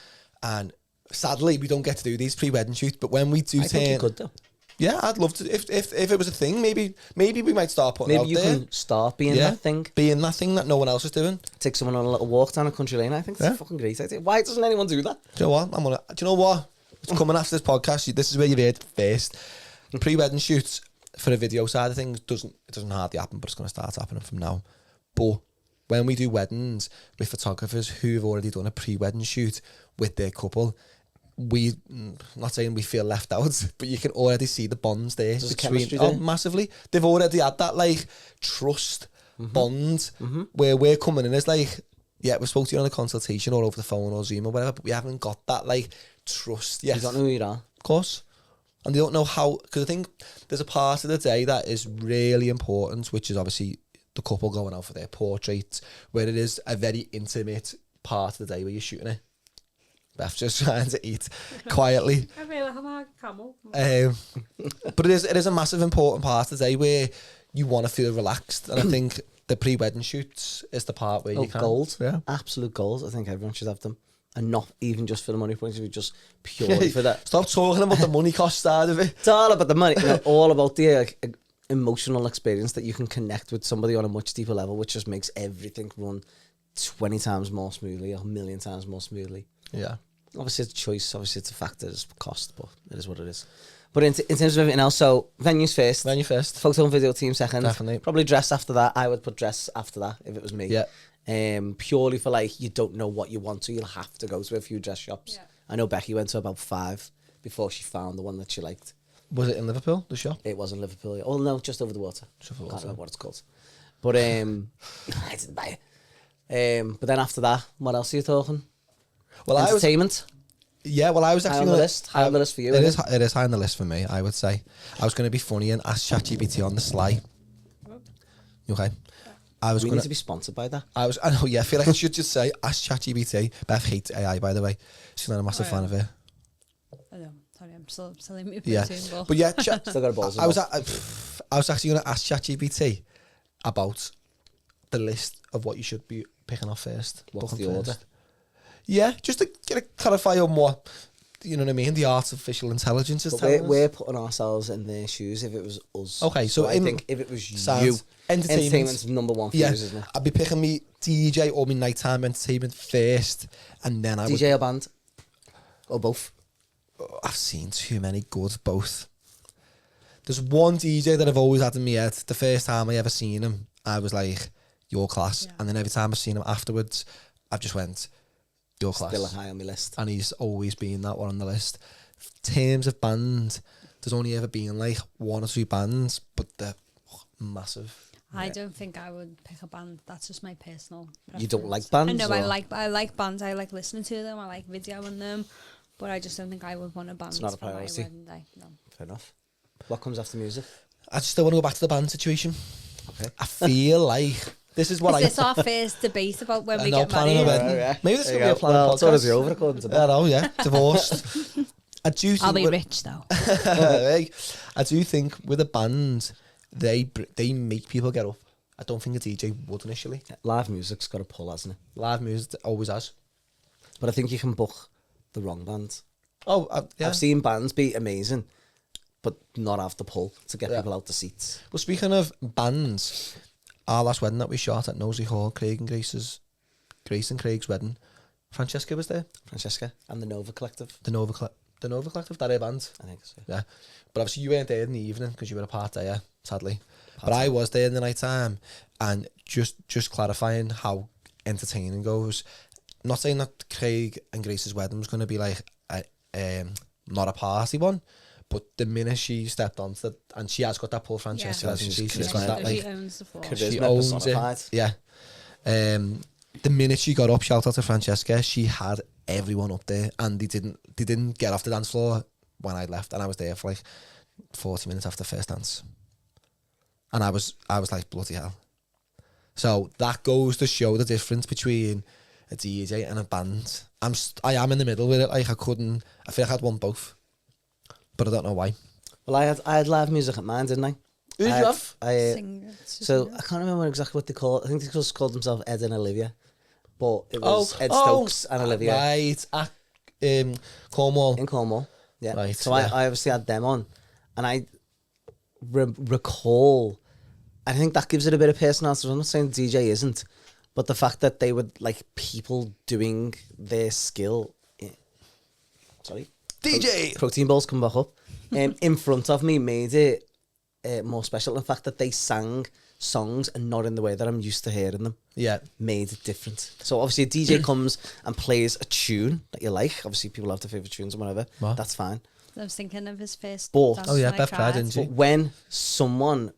and sadly, we don't get to do these pre-wedding shoots, but when we do I think you could though. Yeah, I'd love to. If it was a thing, maybe we might start putting it out there. Maybe you can start being that thing. Being that thing that no one else is doing. Take someone on a little walk down a country lane. I think that's a fucking great idea. Why doesn't anyone do that? Do you know what? Do you know what? It's coming after this podcast. This is where you heard it first. Pre-wedding shoots for a video side of things it doesn't hardly happen, but it's going to start happening from now. But when we do weddings with photographers who've already done a pre-wedding shoot with their couple, not saying we feel left out, but you can already see the bonds there between massively. They've already had that like trust bond where we're coming in as like, yeah, we spoke to you on a consultation or over the phone or Zoom or whatever, but we haven't got that like trust yet. You don't know who you are. Of course. And they don't know how, because I think there's a part of the day that is really important, which is obviously the couple going out for their portraits, where it is a very intimate part of the day where you're shooting it. Beth's just trying to eat quietly. I really have a camel. But it is a massive important part of the day where you want to feel relaxed, and I think the pre-wedding shoots is the part where you can. Gold. Yeah. Absolute goals. I think everyone should have them. And not even just for the money point of view, just purely for that. Stop talking about the money cost side of it. It's all about the money. All about the emotional experience that you can connect with somebody on a much deeper level, which just makes everything run 20 times more smoothly or 1,000,000 times more smoothly. Yeah. obviously it's a choice. Obviously it's a factor, it's cost, but it is what it is. But in terms of everything else, so venues first. Venue first. Photo and video team second. Definitely. Probably dress after that. I would put dress after that if it was me. Yeah. Purely for like, you don't know what you want to. You'll have to go to a few dress shops. Yeah. I know Becky went to about 5 before she found the one that she liked. Was it in Liverpool, the shop? It was in Liverpool. Oh no, just over the water. Just over the I can't water. remember what it's called. But I didn't buy it. But then after that, what else are you talking? Well, Entertainment. I was actually High on the list. High on the list for you. It is high on the list for me, I would say. I was going to be funny and ask ChatGPT on the sly. You okay? We need to be sponsored by that. I know, yeah. I feel like I should just say ask ChatGPT. Beth hates AI, by the way. She's not a massive fan of it. I know. Sorry, I'm still in my Yeah, soon, but yeah, Still got a balls. I was actually going to ask ChatGPT about the list of what you should be picking off first. What's booking the first. order? Yeah, just to get a clarify on what, you know what I mean, the artificial intelligence is But telling us. we're putting ourselves in their shoes if it was us. Okay, so I think if it was you, entertainment's number one for you, isn't it? I'd be picking me DJ or me nighttime entertainment first, and then I DJ or band? Or both? I've seen too many good both. There's one DJ that I've always had in my head. The first time I ever seen him, I was like, your class. Yeah. And then every time I've seen him afterwards, I've just went, your class. Still high on my list. And he's always been that one on the list. In terms of band, there's only ever been like 1 or 2 bands, but they're massive. I don't think I would pick a band. That's just my personal preference. You don't like bands? I know, I like bands. I like listening to them. I like videoing them. But I just don't think I would want a band. It's not a for my priority. wedding day. No. Fair enough. What comes after music? I just still want to go back to the band situation. Okay. I feel like this is what Is this our first debate about when we get planning married? a wedding. Yeah. Maybe this will be a planning Well, podcast. it's already over according to I that. know, yeah. Divorced. I do think I'll be rich though. I do think with a band, they make people get up. I don't think a DJ would initially. Live music's got a pull, hasn't it? Live music always has. But I think you can book the wrong band. Oh, yeah. I've seen bands be amazing, but not have the pull to get people out the seats. Well, speaking of bands, our last wedding that we shot at Nosey Hall, Grace and Craig's wedding, Francesca was there. Francesca and the Nova Collective. The Nova Collective, that band. I think so. Yeah. But obviously you weren't there in the evening because you were a part there, sadly. But I was there in the night time, and just clarifying how entertaining goes. Not saying that Craig and Grace's wedding was going to be like not a party one, but the minute she stepped onto it, and she has got that pull, Francesca, hasn't she? She's got that, like, she owns the floor. she owns it. Yeah. The minute she got up, shout out to Francesca, she had everyone up there, and they didn't get off the dance floor when I left, and I was there for like 40 minutes after the first dance. And I was like, bloody hell. So that goes to show the difference between a DJ and a band. I am in the middle with it. Like I feel like I'd want both, but I don't know why. Well, I had live music at mine, didn't I? Who did you have? So I can't remember exactly what they call it. I think they just called themselves Ed and Olivia, but it was Ed Stokes and Olivia. Right, at Cornwall. In Cornwall, yeah. Right, so I obviously had them on, and I recall. I think that gives it a bit of personality. I'm not saying the DJ isn't, but the fact that they would like people doing their skill. Sorry, DJ protein balls come back up. In front of me made it more special. The fact that they sang songs and not in the way that I'm used to hearing them. Yeah, made it different. So obviously a DJ comes and plays a tune that you like. Obviously people have their favourite tunes and whatever. What? That's fine. I was thinking of his first. But Beth cried, didn't she? But when someone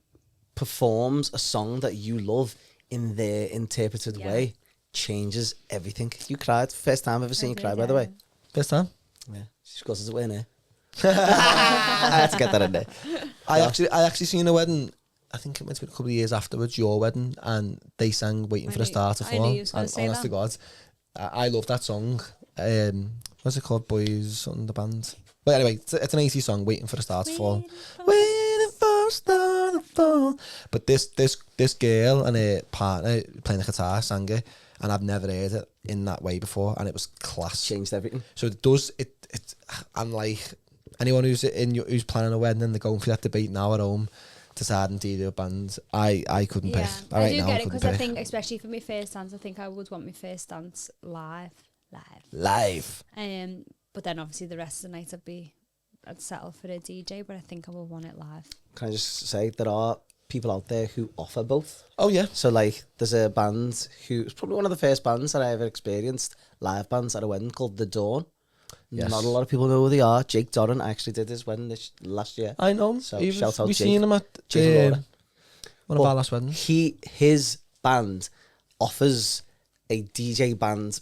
performs a song that you love in their interpreted way, changes everything. You cried. First time I've ever seen you cry, by the way. First time? Yeah. She goes, is it winning? I had to get that in there. I actually seen a wedding. I think it might have been a couple of years afterwards, your wedding, and they sang "Waiting for a Star to Fall." And honest to God, I love that song. What's it called? Boys on the band. But anyway, it's an 80s song, "Waiting for a Star to Fall." Waiting for a star to fall. But this girl and her partner playing the guitar sang it, and I've never heard it in that way before, and it was class. Changed everything. So it does it. And like anyone who's planning a wedding and they're going for that debate now at home, deciding to do a band, I couldn't pick. I do get it because I think, especially for my first dance, I think I would want my first dance live. Live. But then obviously the rest of the night I'd settle for a DJ, but I think I would want it live. Can I just say, there are people out there who offer both. Oh, yeah. So, like, there's a band it's probably one of the first bands that I ever experienced, live bands at a wedding, called The Dawn. Yes. Not a lot of people know who they are. Jake Doran actually did his wedding last year. I know. So, shout out We've Jake. seen him at one of our last weddings. His band offers a DJ band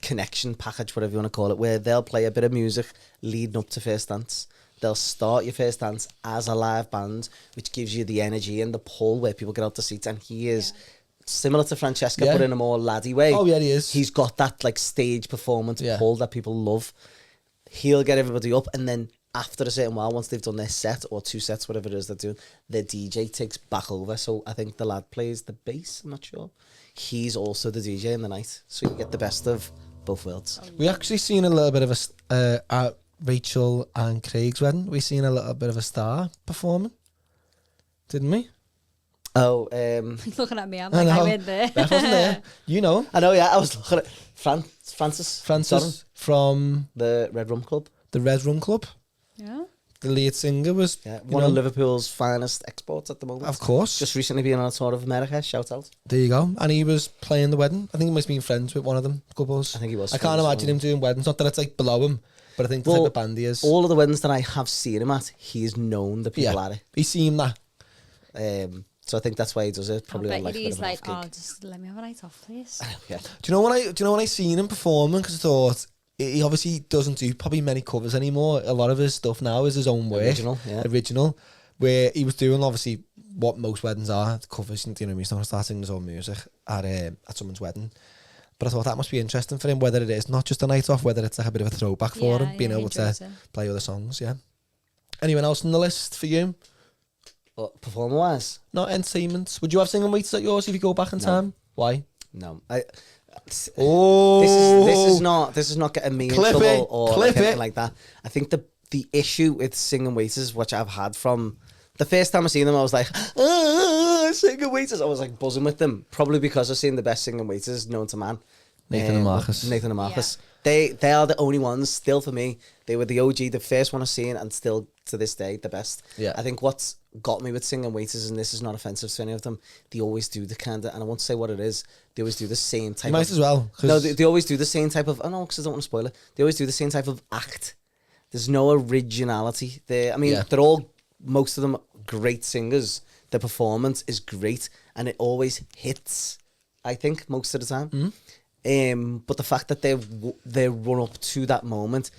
connection package, whatever you want to call it, where they'll play a bit of music leading up to first dance. They'll start your first dance as a live band, which gives you the energy and the pull where people get out the seats. And he is similar to Francesca, but in a more laddie way. Oh, yeah, he is. He's got that like stage performance pull that people love. He'll get everybody up, and then after a certain while, once they've done their set or 2 sets, whatever it is they're doing, the DJ takes back over. So I think the lad plays the bass, I'm not sure. He's also the DJ in the night. So you get the best of both worlds. We actually seen a little bit of at Rachel and Craig's wedding. We seen a little bit of a star performing, didn't we? Oh, looking at me, I'm like, I went there. Beth wasn't there. You know. I know, yeah. I was looking at Francis Doran, from the Red Rum Club. The Red Rum Club. Yeah. The lead singer was one of Liverpool's finest exports at the moment. Of course. Just recently being on a tour of America. Shout out. There you go. And he was playing the wedding. I think he must have been friends with one of them couples. I think he was. I can't imagine him doing weddings. Not that it's like below him, but I think the type of band he is. All of the weddings that I have seen him at, he's known the people at it. He's seen that. So I think that's why he does it. Probably I bet he's like, just let me have a night off, please. Yeah. Do you know when I seen him performing? Because I thought he obviously doesn't do probably many covers anymore. A lot of his stuff now is his own work. Original. Where he was doing obviously what most weddings are, the covers. You know, he's not going to start singing his own music at someone's wedding. But I thought that must be interesting for him, whether it is not just a night off, whether it's like a bit of a throwback for him, being able to play other songs. Yeah. Anyone else on the list for you? What, performer-wise? Not entertainment. Would you have singing waiters at yours if you go back in time? Why? No. This is not getting me in trouble or anything like that. I think the issue with singing waiters, which I've had from the first time I seen them, I was like, singing waiters. I was like buzzing with them, probably because I've seen the best singing waiters known to man. Nathan and Marcus. They are the only ones still for me. They were the OG, the first one I've seen, and still to this day the best. Yeah. I think what's got me with singing waiters, and this is not offensive to any of them, they always do the kind of, and I won't say what it is, they always do the same type. You might as well. No, they always do the same type of. Oh no, because I don't want to spoil it. They always do the same type of act. There's no originality there. I mean, they're all, most of them, great singers. Their performance is great, and it always hits, I think, most of the time. Mm-hmm. But the fact that they run up to that moment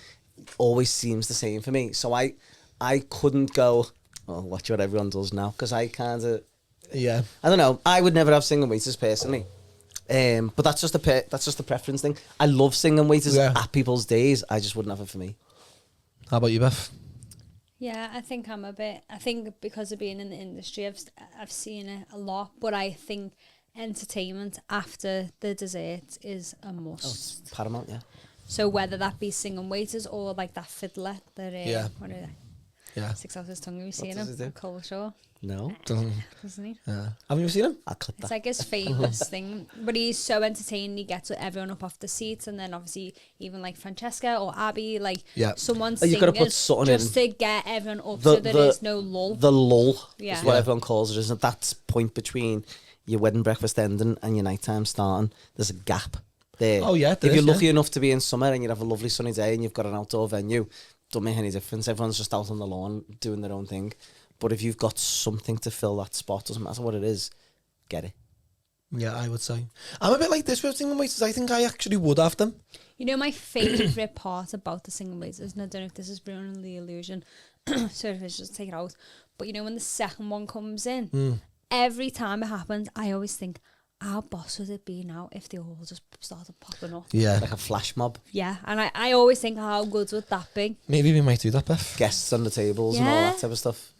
always seems the same for me. So I couldn't go, watch what everyone does now, because I kind of, I don't know. I would never have singing waiters personally. But that's just a preference thing. I love singing waiters at people's days. I just wouldn't have it for me. How about you, Beth? Yeah, I think because of being in the industry, I've seen it a lot. But I think entertainment after the dessert is a must. Oh, it's paramount, yeah. So whether that be singing waiters or like that fiddler that what are they? Yeah. 6 Hours Tongue, have you seen him? Cole Shaw. No. Doesn't he? Have you seen him? I'll clip that. It's like his famous thing. But he's so entertaining. He gets everyone up off the seats, and then obviously even like Francesca or Abby, like someone singing just to get everyone up so there is no lull. The lull is what everyone calls it, isn't it? That point between your wedding breakfast ending and your nighttime starting. There's a gap there. Oh yeah, if you're lucky enough to be in summer and you have a lovely sunny day and you've got an outdoor venue, don't make any difference. Everyone's just out on the lawn doing their own thing. But if you've got something to fill that spot, doesn't matter what it is, get it. Yeah, I would say. I'm a bit like this with singing waiters. I think I actually would have them. You know, my favourite part about the singing waiters, and I don't know if this is ruining the illusion, so if I should just take it out, but you know when the second one comes in, every time it happens, I always think, how boss would it be now if they all just started popping up? Yeah. Like a flash mob. Yeah, and I always think, how good would that be? Maybe we might do that, Beth. Guests on the tables and all that type of stuff.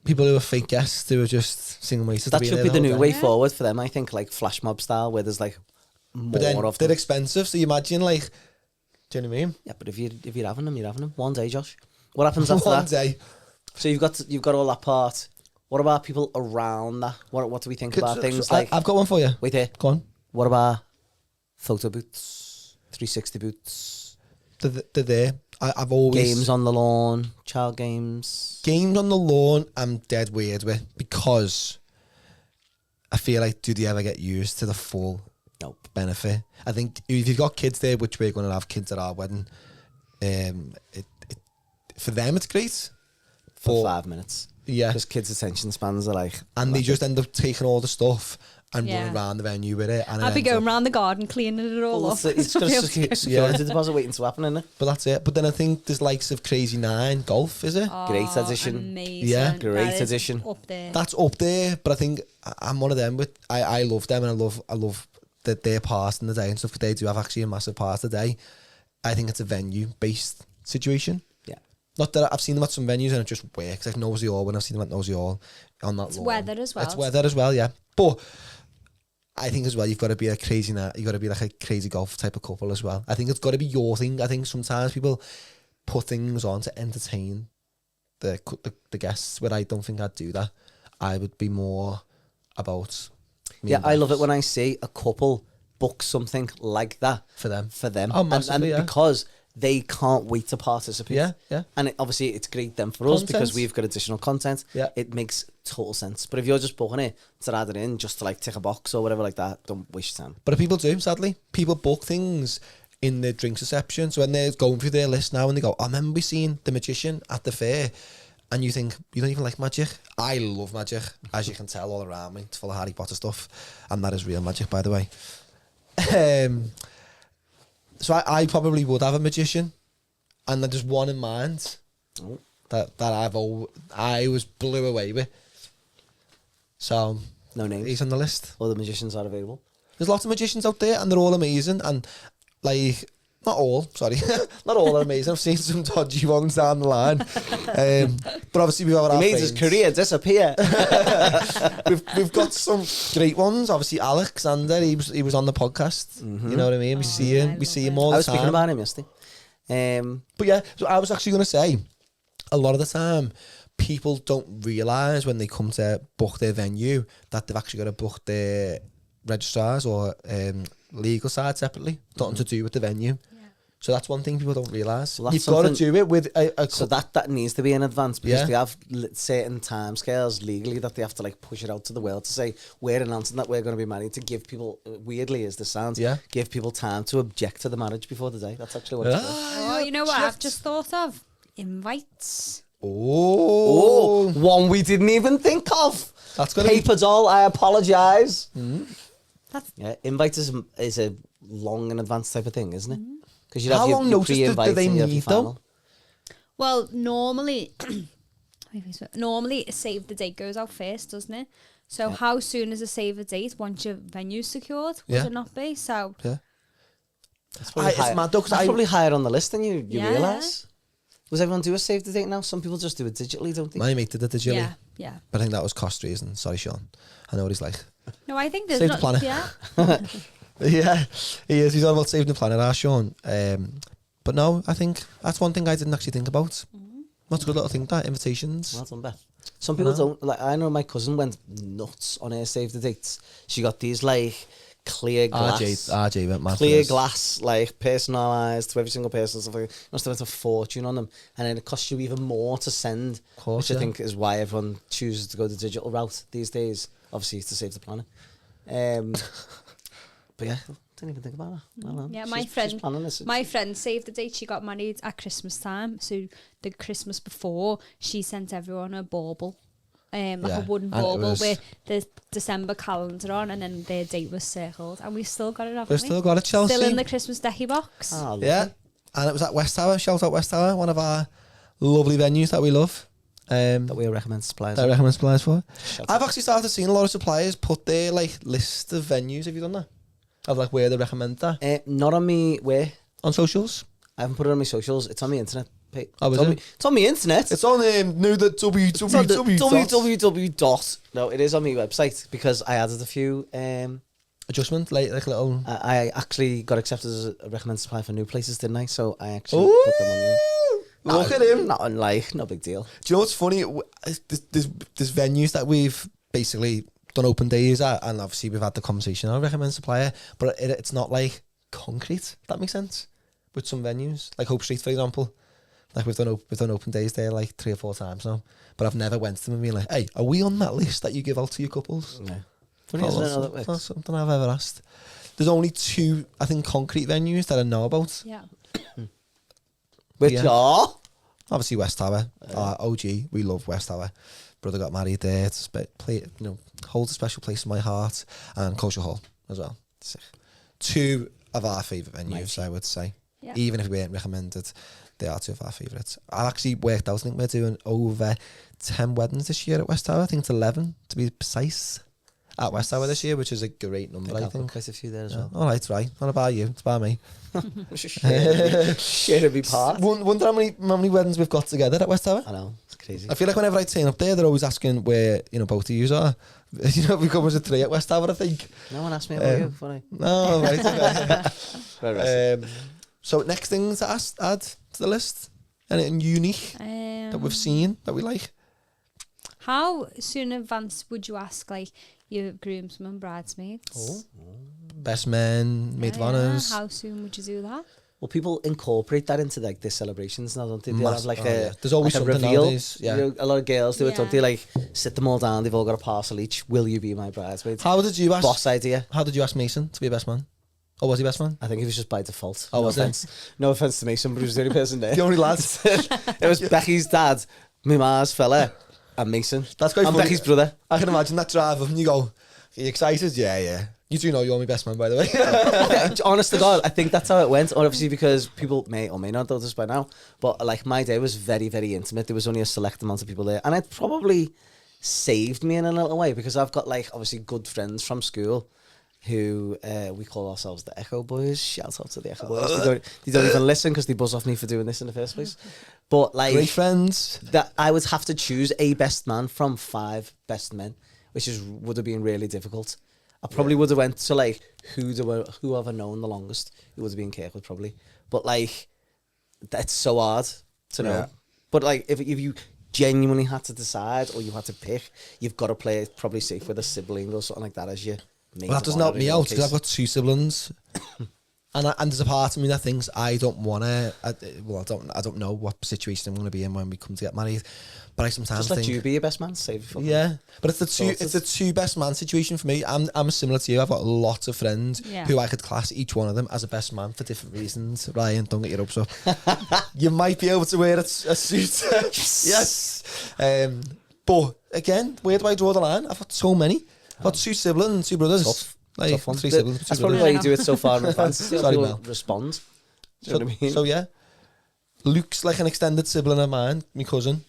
People who are fake guests who are just singing waiters. That should be the new way forward for them, I think, like flash mob style, where there's like more of them. They're expensive, so you imagine like, do you know what I mean? Yeah, but if you're having them, you're having them. One day, Josh. What happens after that? One day. So you've got all that part. What about people around that? What do we think about things like... I've got one for you. Wait here. Go on. What about photo booths? 360 boots. They're there. I've always... Games on the lawn, child games. Games on the lawn, I'm dead weird with, because I feel like, do they ever get used to the full benefit? I think if you've got kids there, which we're going to have kids at our wedding, for them it's great. For 5 minutes. Yeah. Because kids' attention spans are like... And they just end up taking all the stuff and running around the venue with it. And I'll be going around the garden cleaning it all up. It's got a security deposit waiting to happen, isn't it? But that's it. But then I think there's likes of Crazy 9 Golf, is it? Oh, Great addition. Amazing. Yeah. Great addition. Up there. That's up there, but I think I'm one of them. With I love them, and I love that their part in the day and stuff. They do have actually a massive part of the day. I think it's a venue-based situation. Yeah. Not that I've seen them at some venues and it just works. Like Nosey Hall, when I've seen them at Nosey Hall on that. It's lawn. weather as well. It's weather as well, yeah. But I think as well, you've got to be a crazy. You've got to be like a crazy golf type of couple as well. I think it's got to be your thing. I think sometimes people put things on to entertain the guests, where I don't think I'd do that. I would be more about. Yeah, I love it when I see a couple book something like that for them. Oh, massively, and because they can't wait to participate. Yeah. And obviously it's great then for us because we've got additional content. Yeah. It makes total sense. But if you're just booking it to add it in just to like tick a box or whatever like that, don't waste your time. But people do, sadly. People book things in the drinks reception. So when they're going through their list now and they go, I remember seeing The Magician at the fair. And you think, you don't even like magic? I love magic, as you can tell all around me. It's full of Harry Potter stuff. And that is real magic, by the way. So I probably would have a magician, and there's one in mind that I was blew away with. So no names. He's on the list. Other magicians are available. There's lots of magicians out there, and they're all amazing. And like, not all are amazing. I've seen some dodgy ones down the line. But obviously we've got our He made friends. his career disappear. we've got some great ones. Obviously Alexander, he was on the podcast. Mm-hmm. You know what I mean? We see him all the time. I was speaking about him yesterday. But yeah, so I was actually going to say, a lot of the time, people don't realise when they come to book their venue that they've actually got to book their registrars or legal side separately. Nothing to do with the venue. So that's one thing people don't realise. Well, you've got to do it with a so that needs to be in advance because they have certain timescales legally that they have to like push it out to the world to say we're announcing that we're going to be married, to give people, weirdly as this sounds, give people time to object to the marriage before the day. That's actually what it's for. Oh, you know what I've just thought of? Invites. Oh, one we didn't even think of. That's gonna Paper doll, I apologise. Invites is a long in advance type of thing, isn't it? Because how long notice do they need though? Well, normally a save the date goes out first, doesn't it? So how soon is a save the date once your venue's secured? Would it not be? So that's probably higher on the list than you realise. Does everyone do a save the date now? Some people just do it digitally, don't they? My mate did it digitally. Yeah. But I think that was cost reason. Sorry, Sean. I know what he's like. No, I think there's Save the planet. Yeah, he is. He's all about saving the planet, Sean. But no, I think that's one thing I didn't actually think about. That's a good little thing, that invitations. Well done, Beth. Some people don't. Like, I know my cousin went nuts on her save the dates. She got these like clear glass, RJ went mad. Clear glass, like personalised to every single person. Stuff like that. Must have spent a fortune on them, and then it costs you even more to send. Of course, which I think is why everyone chooses to go the digital route these days. Obviously, to save the planet. But yeah, didn't even think about that. Well, yeah, my friend saved the date. She got married at Christmas time. So the Christmas before, she sent everyone a bauble. Like a wooden bauble with the December calendar on, and then their date was circled. And we still got it, haven't we? We've still got it, Chelsea. Still in the Christmas decky box. Oh, yeah. And it was at West Tower. Shout out West Tower, one of our lovely venues that we love. That we recommend suppliers. That I recommend suppliers for. I've actually started seeing a lot of suppliers put their like list of venues. Have you done that? Of like where they recommend that? Not on me. Where? On socials? I haven't put it on my socials. It's on my internet. Oh, it's on my internet. It's on the www. No, it is on my website because I added a few adjustment, like little. I actually got accepted as a recommended supplier for new places, didn't I? So I actually put them on there. Look at him. Not unlike, no big deal. Do you know what's funny? There's venues that we've basically done open days at, and obviously we've had the conversation. I recommend supplier, but it's not like concrete. That makes sense. With some venues, like Hope Street, for example. Like we've done open days there like 3 or 4 times now, but I've never went to them and been like, "Hey, are we on that list that you give out to your couples?" Yeah. That's something I've ever asked. There's only 2, I think, concrete venues that I know about. Yeah. Which are obviously West Tower, OG. We love West Tower. Brother got married there. It's holds a special place in my heart, and Culture Hall as well. 2 of our favourite venues, I would say. Yeah. Even if we weren't recommended, they are 2 of our favourites. I actually worked out, I think we're doing over 10 weddings this year at West Tower. I think it's 11 to be precise at West Tower this year, which is a great number, I think. Quite a few there as well. All right, right. Not about you, it's about me. Share every part. Wonder how many weddings we've got together at West Tower. I know, it's crazy. I feel like whenever I turn up there, they're always asking where both of you are. We come as a 3 at West Tower, I think. No one asked me about you. Funny. No, right. So next things to add to the list, anything unique that we've seen that we like. How soon in advance would you ask like your groomsmen, bridesmaids? Best men, maid of honours. How soon would you do that? Well, people incorporate that into like their celebrations now, don't they? They have like there's always like something reveal. Nowadays. Yeah. A lot of girls do it, don't they? Like sit them all down. They've all got a parcel each. Will you be my bridesmaid? How did you ask? Boss idea. How did you ask Mason to be a best man? Or was he best man? I think he was just by default. Oh, was offense. No offense to Mason, but he was the only person there. The only lad. It was Becky's dad, my ma's fella, and Mason. That's quite funny. Becky's brother. I can imagine that drive up and you go, "Are you excited?" Yeah. You do know you're my best man, by the way. Okay, honest to God, I think that's how it went. Obviously, because people may or may not know this by now, but like my day was very, very intimate. There was only a select amount of people there, and it probably saved me in a little way because I've got like obviously good friends from school who we call ourselves the Echo Boys. Shout out to the Echo Boys. They don't even listen because they buzz off me for doing this in the first place. But like great friends, that I would have to choose a best man from 5 best men, which would have been really difficult. I probably would have went to like who have I known the longest. It would have been Kirkwood probably, but like that's so hard to know. Yeah. But like if you genuinely had to decide or you had to pick, you've got to play it probably safe with a sibling or something like that as you. Well, that doesn't help me out because I've got 2 siblings, and there's a part of me that thinks I don't want to. I don't know what situation I'm going to be in when we come to get married, but I sometimes just let you be your best man. Save it. Yeah, but it's the two best man situation for me. I'm similar to you. I've got lots of friends who I could class each one of them as a best man for different reasons. Ryan, don't get your hopes up. You might be able to wear a suit. Yes. But again, where do I draw the line? I've got so many. I've got 2 siblings, 2 brothers. Tough. Like, Tough one. 3 siblings. That's probably why you do it so far in advance. Sorry, Mel. Respond. Do you know what I mean? So yeah, Luke's like an extended sibling of mine, my cousin.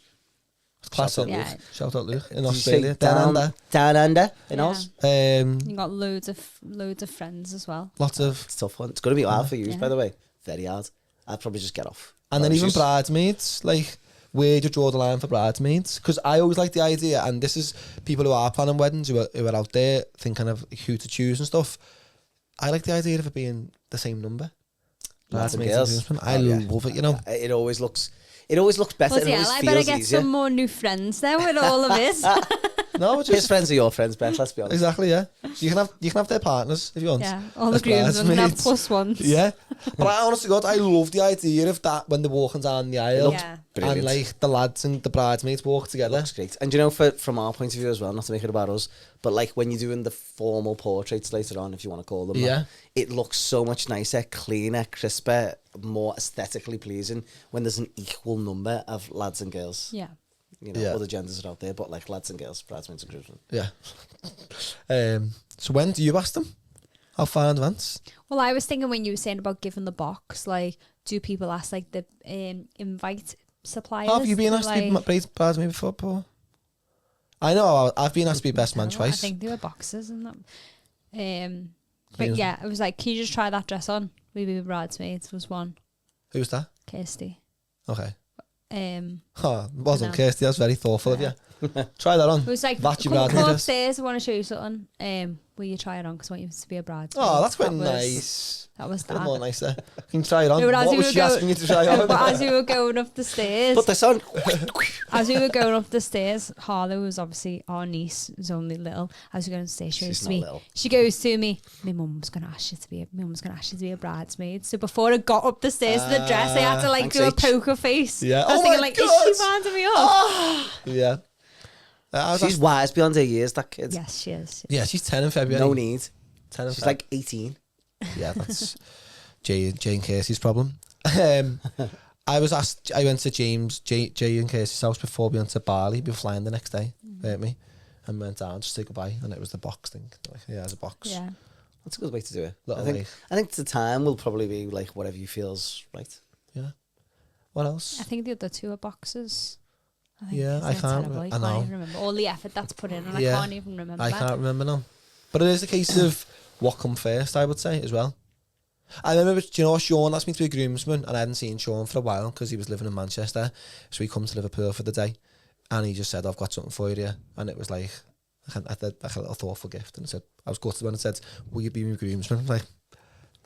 Class out Luke. Shout out Luke in Australia. Down under in Oz. You got loads of friends as well. Lots of. It's a tough one. It's going to be hard for you, by the way. Very hard. I'd probably just get off. And then even bridesmaids, like, where do you draw the line for bridesmaids? Because I always like the idea, and this is people who are planning weddings, who are out there thinking of who to choose and stuff. I like the idea of it being the same number. Bridesmaids and I love it, you know. It always looks better. Well, yeah, I better get some more new friends then with all of this. No, just his friends are your friends, Beth. Let's be honest. Exactly, yeah. You can have their partners if you want. Yeah, all the grooms and have plus ones. Yeah, but I honestly, God, I love the idea of that when they're walking down the aisle, brilliant. And like the lads and the bridesmaids walk together. That's great. And you know, from our point of view as well, not to make it about us, but like when you're doing the formal portraits later on, if you want to call them, it looks so much nicer, cleaner, crisper, more aesthetically pleasing when there's an equal number of lads and girls. Yeah. You know, other genders are out there, but like lads and girls, bridesmaids and groomsmen. Yeah. So when do you ask them? How far in advance? Well, I was thinking when you were saying about giving the box, like, do people ask like the invite suppliers? Have you been asked to be bridesmaid before, Paul? I know I've been asked to be best man twice. I think there were boxes and that. But yeah, it was like, can you just try that dress on? We be bridesmaids was one. Who was that? Kirsty. Okay. Wasn't Kirsty, that's very thoughtful of you. Try that on. It was like, That's your come bridesmaid dress. upstairs, I want to show you something. will you try it on? Because I want you to be a bride. Oh, that's quite nice. That was A that. more nicer. Can you try it on? No, what was she asking you to try on? But as we were going up the stairs, Put this on. as we were going up the stairs, Harlow was obviously our niece, was only little. As we were going upstairs, she goes to me, my mum's gonna ask you to be a bridesmaid. So before I got up the stairs to the dress, I had to like do a poker face. Yeah. I was thinking like, is she winding me up? Yeah. She's wise beyond her years, that kid. Yes, she is. Yeah, she's 10 in February. No need. 10 in She's like 18. Yeah, that's Jay and Casey's problem. I went to Jay and Casey's house before we went to Bali. We were flying the next day, weren't we? And went down just to say goodbye, and it was the box thing. Like, yeah, it's a box. Yeah. That's a good way to do it. I think the time will probably be like whatever you feels right. Yeah. What else? I think the other two are boxes. I can't even remember all the effort that's put in, and I can't even remember. I can't remember now. But it is a case of what come first, I would say, as well. I remember, Sean asked me to be a groomsman, and I hadn't seen Sean for a while because he was living in Manchester. So he come to Liverpool for the day, and he just said, "I've got something for you," and it was like I had a little thoughtful gift, and I said, I was gutted when it said, "Will you be my groomsman?" I'm like,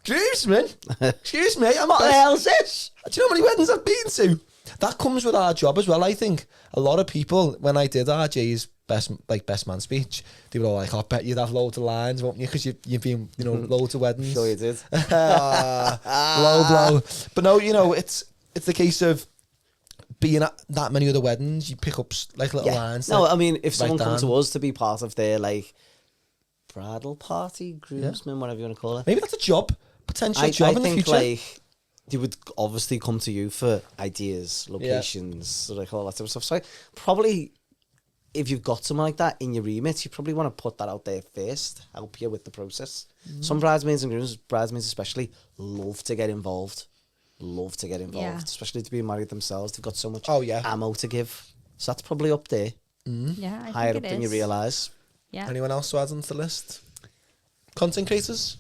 groomsman? Excuse me, what the hell's this? Do you know how many weddings I've been to? That comes with our job as well, I think. A lot of people, when I did RJ's best man speech, they were all like, I bet you'd have loads of lines, won't you? Because you've been, loads of weddings. Sure you did. Low blow. But no, it's the case of being at that many other weddings, you pick up like little lines. No, I mean, if someone comes to us to be part of their like bridal party, groomsman, whatever you want to call it. Maybe that's a job, potential job in the future. Like, they would obviously come to you for ideas, locations, like all that type of stuff. So probably, if you've got something like that in your remit, you probably want to put that out there first, help you with the process. Some bridesmaids and grooms, bridesmaids especially, love to get involved. Especially to be married themselves. They've got so much ammo to give. So that's probably up there. Yeah, I higher think up than you realise. Yeah. Anyone else to add onto the list? Content creators?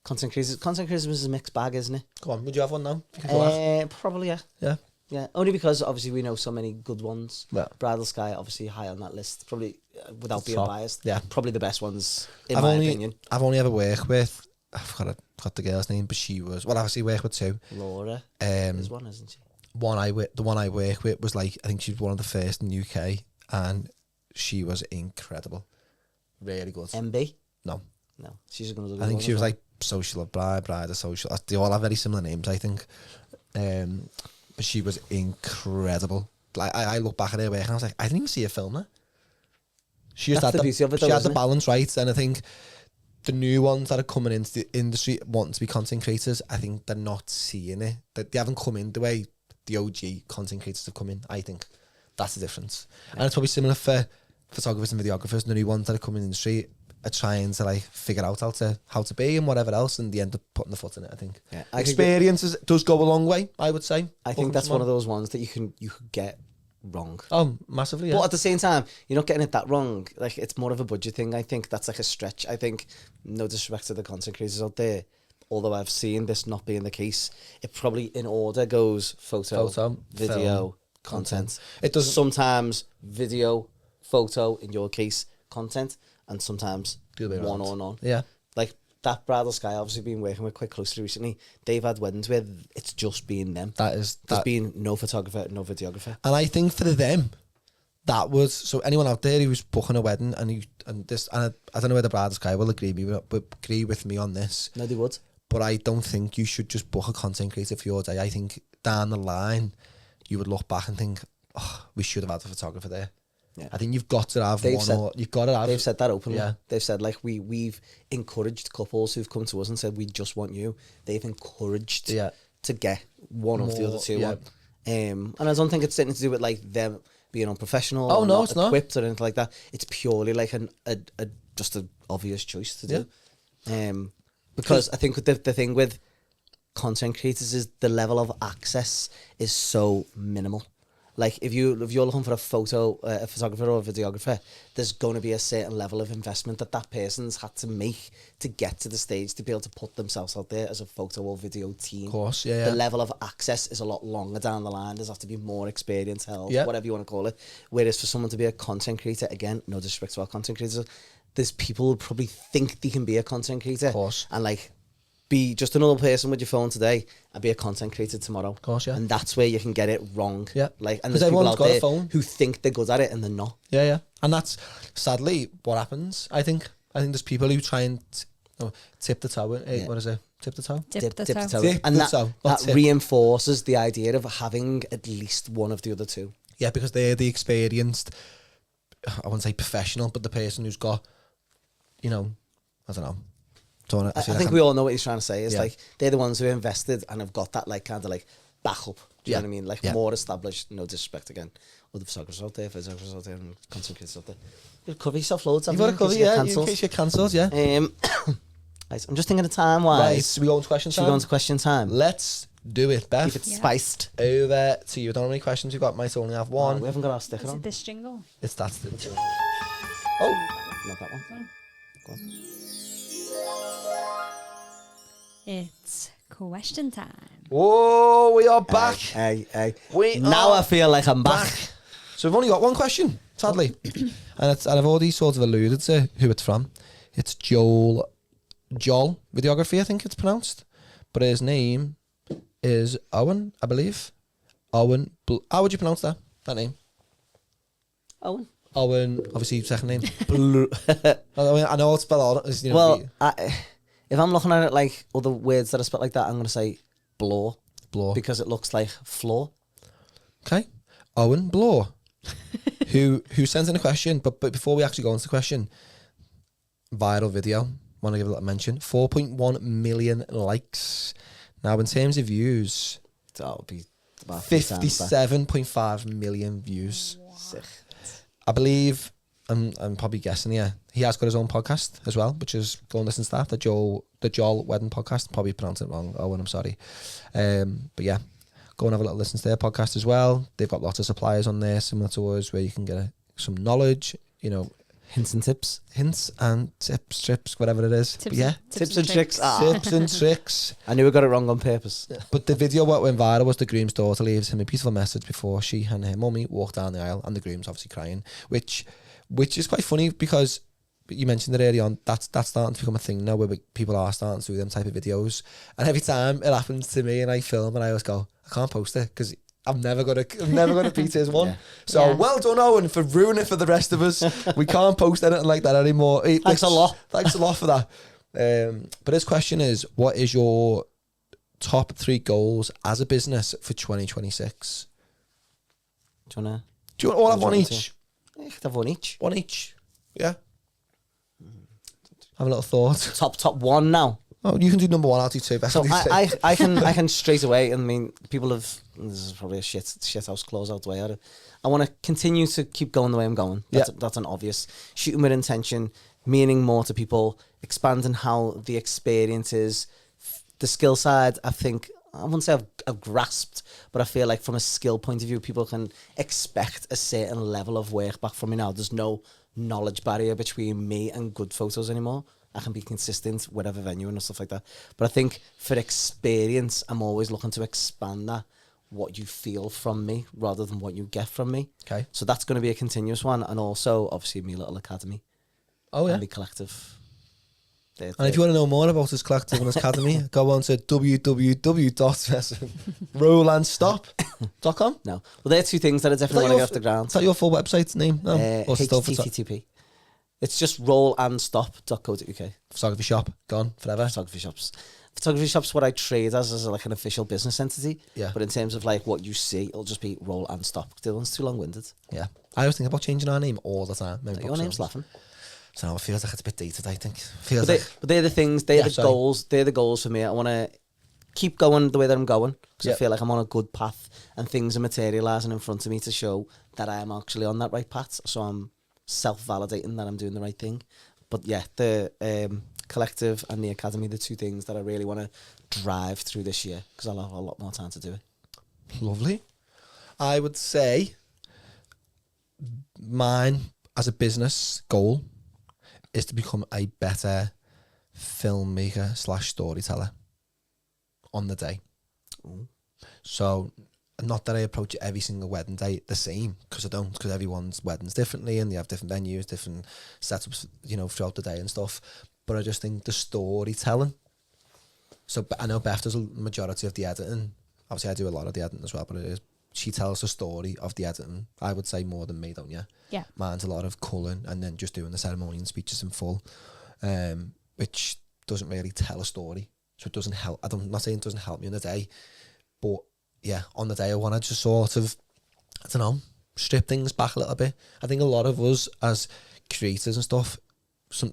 Content creators is a mixed bag, isn't it? Go on, would you have one now? Probably, yeah. Yeah. Yeah, only because obviously we know so many good ones. Yeah. Bridal Sky, obviously high on that list. Probably, without being biased, probably the best ones in my opinion. I've only ever worked with, I've got the girl's name, but she was, well, obviously worked with two. Laura is one, isn't she? The one I worked with was like, I think she was one of the first in the UK, and she was incredible. Really good. MB? No, she's gonna look. I think she was like social of bride of social. They all have very similar names, I think. But she was incredible. Like I look back at her work and I was like, I didn't even see her film her. She just had the balance right, and I think the new ones that are coming into the industry wanting to be content creators, I think they're not seeing it. They haven't come in the way the OG content creators have come in. I think that's the difference, and it's probably similar for photographers and videographers. The new ones that are coming in the industry are trying to like figure out how to be and whatever else, and they end up putting the foot in it. I think experience does go a long way, I would say. I think that's one of those ones that you could get wrong. Oh, massively. But at the same time, you're not getting it that wrong. Like, it's more of a budget thing. I think that's like a stretch. I think, no disrespect to the content creators out there, although I've seen this not being the case, it probably in order goes photo video, film, content. It doesn't. Sometimes video, photo, in your case, content, and sometimes one or none. Yeah. Like that Bridal Sky, obviously been working with quite closely recently. They've had weddings where it's just been them. There's been no photographer, no videographer. And I think for them, that was, so anyone out there who's booking a wedding and I don't know whether Bridal Sky will agree with me on this. No, they would. But I don't think you should just book a content creator for your day. I think down the line, you would look back and think, oh, we should have had a photographer there. Yeah. I think you've got to have They've said that openly. Yeah. They've said, like, we've encouraged couples who've come to us and said, we just want you. They've encouraged to get one of the other two on. And I don't think it's anything to do with like them being unprofessional or not equipped or anything like that. It's purely like just an obvious choice to do. Because I think the thing with content creators is the level of access is so minimal. Like, if you're looking for a photographer or a videographer, there's going to be a certain level of investment that person's had to make to get to the stage to be able to put themselves out there as a photo or video team. Of course, The level of access is a lot longer down the line. There's have to be more experience held, whatever you want to call it. Whereas for someone to be a content creator, again, no disrespect to our content creators, there's people who probably think they can be a content creator. Of course. And like, be just another person with your phone today and be a content creator tomorrow. Of course, yeah. And that's where you can get it wrong. Yeah. Like, and 'Cause there's people everyone's out got a there phone. who think they're good at it and they're not. Yeah, yeah. And that's sadly what happens. I think there's people who try and tip the toe. What is it? Tip the toe? Dip the toe. Dip And the that, toe, that not tip. reinforces the idea of having at least one of the other two. Yeah, because they're the experienced, I wouldn't say professional, but the person who's got, I don't know. I think we all know what he's trying to say. It's Yeah. like they're the ones who invested and have got that like kind of like backup. Do you know what I mean? Like more established. No disrespect again. Other photographers out there, photographers out there, and content creators out there. You'll cover yourself loads. You've got to cover, yeah, in case you're cancelled, yeah. Right, I'm just thinking of time wise. Right, so we go into question time? Should we go into question time? Let's do it, Beth. Keep it spiced. Over to you. I don't know how many questions you've got. Might only have one. We haven't got our sticker Is on. it this jingle? It's that. Oh, not that one. Go on. It's question time. Oh, we are back. Hey. Now I feel like I'm back. So we've only got one question, sadly. and I've already sort of alluded to who it's from. It's Joel Videography, I think it's pronounced. But his name is Owen, I believe. Owen. How would you pronounce that name? Owen. Owen, obviously, second name. I know it's spelled out. Well, if I'm looking at it like other words that are spelled like that, I'm going to say blow. Blow. Because it looks like floor. Okay. Owen Blow. who sent in a question, but before we actually go into the question, viral video, want to give a little mention, 4.1 million likes. Now in terms of views, that would be about 57.5 million views. Sick. I believe, I'm probably guessing here, he has got his own podcast as well, which is Go and Listen to That, the Joel Wedding Podcast. Probably pronounced it wrong, Owen, I'm sorry. But yeah, go and have a little listen to their podcast as well. They've got lots of suppliers on there similar to us where you can get some knowledge, hints and tips. Hints and tips, trips, whatever it is. Tips, yeah. Tips and tricks. Tips and tricks. I knew we got it wrong on purpose. But the video what went viral was the groom's daughter leaves him a beautiful message before she and her mummy walk down the aisle, and the groom's obviously crying, which is quite funny because you mentioned it early on, that's starting to become a thing now where people are starting to do them type of videos. And every time it happens to me and I film and I always go, I can't post it because I'm never gonna beat his one. Yeah. So well done, Owen, for ruining it for the rest of us. We can't post anything like that anymore. Thanks a lot. Thanks a lot for that. But his question is, what is your top 3 goals as a business for 2026? Do you want to all have one each? You could have one each. One each. Yeah. Have a little thought. Top one now. Oh, you can do number 1. I'll do 2. So I can straight away. I mean, people have. This is probably a shit house close out the way out of. I want to continue to keep going the way I'm going. That's an obvious. Shooting with intention, meaning more to people, expanding how the experience is. The skill side, I think, I wouldn't say I've grasped, but I feel like from a skill point of view, people can expect a certain level of work back from me now. There's no knowledge barrier between me and good photos anymore. I can be consistent, whatever venue and stuff like that. But I think for experience, I'm always looking to expand that, what you feel from me rather than what you get from me. Okay. So that's going to be a continuous one. And also, obviously, my little academy. Oh, yeah. And the collective. And if you want to know more about his collective and his academy, go on to www.rolandstop.com. No. Well, they're 2 things that I definitely want to get off the ground. Is that your full website name? No. HTTP. It's just rollandstop.co.uk. Photography shop, gone forever. Photography shops. Photography shops, what I trade as like an official business entity. Yeah. But in terms of like what you see, it'll just be Roll and Stop. The one's too long-winded. Yeah. I always think about changing our name all the time. Your name's laughing. So it feels like it's a bit dated, I think. But they're the things, goals. They're the goals for me. I want to keep going the way that I'm going because I feel like I'm on a good path and things are materialising in front of me to show that I am actually on that right path. So I'm self-validating that I'm doing the right thing. But yeah, the collective and the academy, the 2 things that I really want to drive through this year because I'll have a lot more time to do it. Lovely. I would say mine as a business goal is to become a better filmmaker / storyteller on the day. Ooh. So not that I approach every single wedding day the same, because I don't, because everyone's wedding's differently and they have different venues, different setups, you know, throughout the day and stuff. But I just think the storytelling. So I know Beth does a majority of the editing. Obviously, I do a lot of the editing as well, but she tells the story of the editing, I would say, more than me, don't you? Yeah. Mine's a lot of culling and then just doing the ceremony and speeches in full, which doesn't really tell a story. So it doesn't help. I'm not saying it doesn't help me on the day, but yeah, on the day I want to just sort of, I don't know, strip things back a little bit. I think a lot of us as creators and stuff,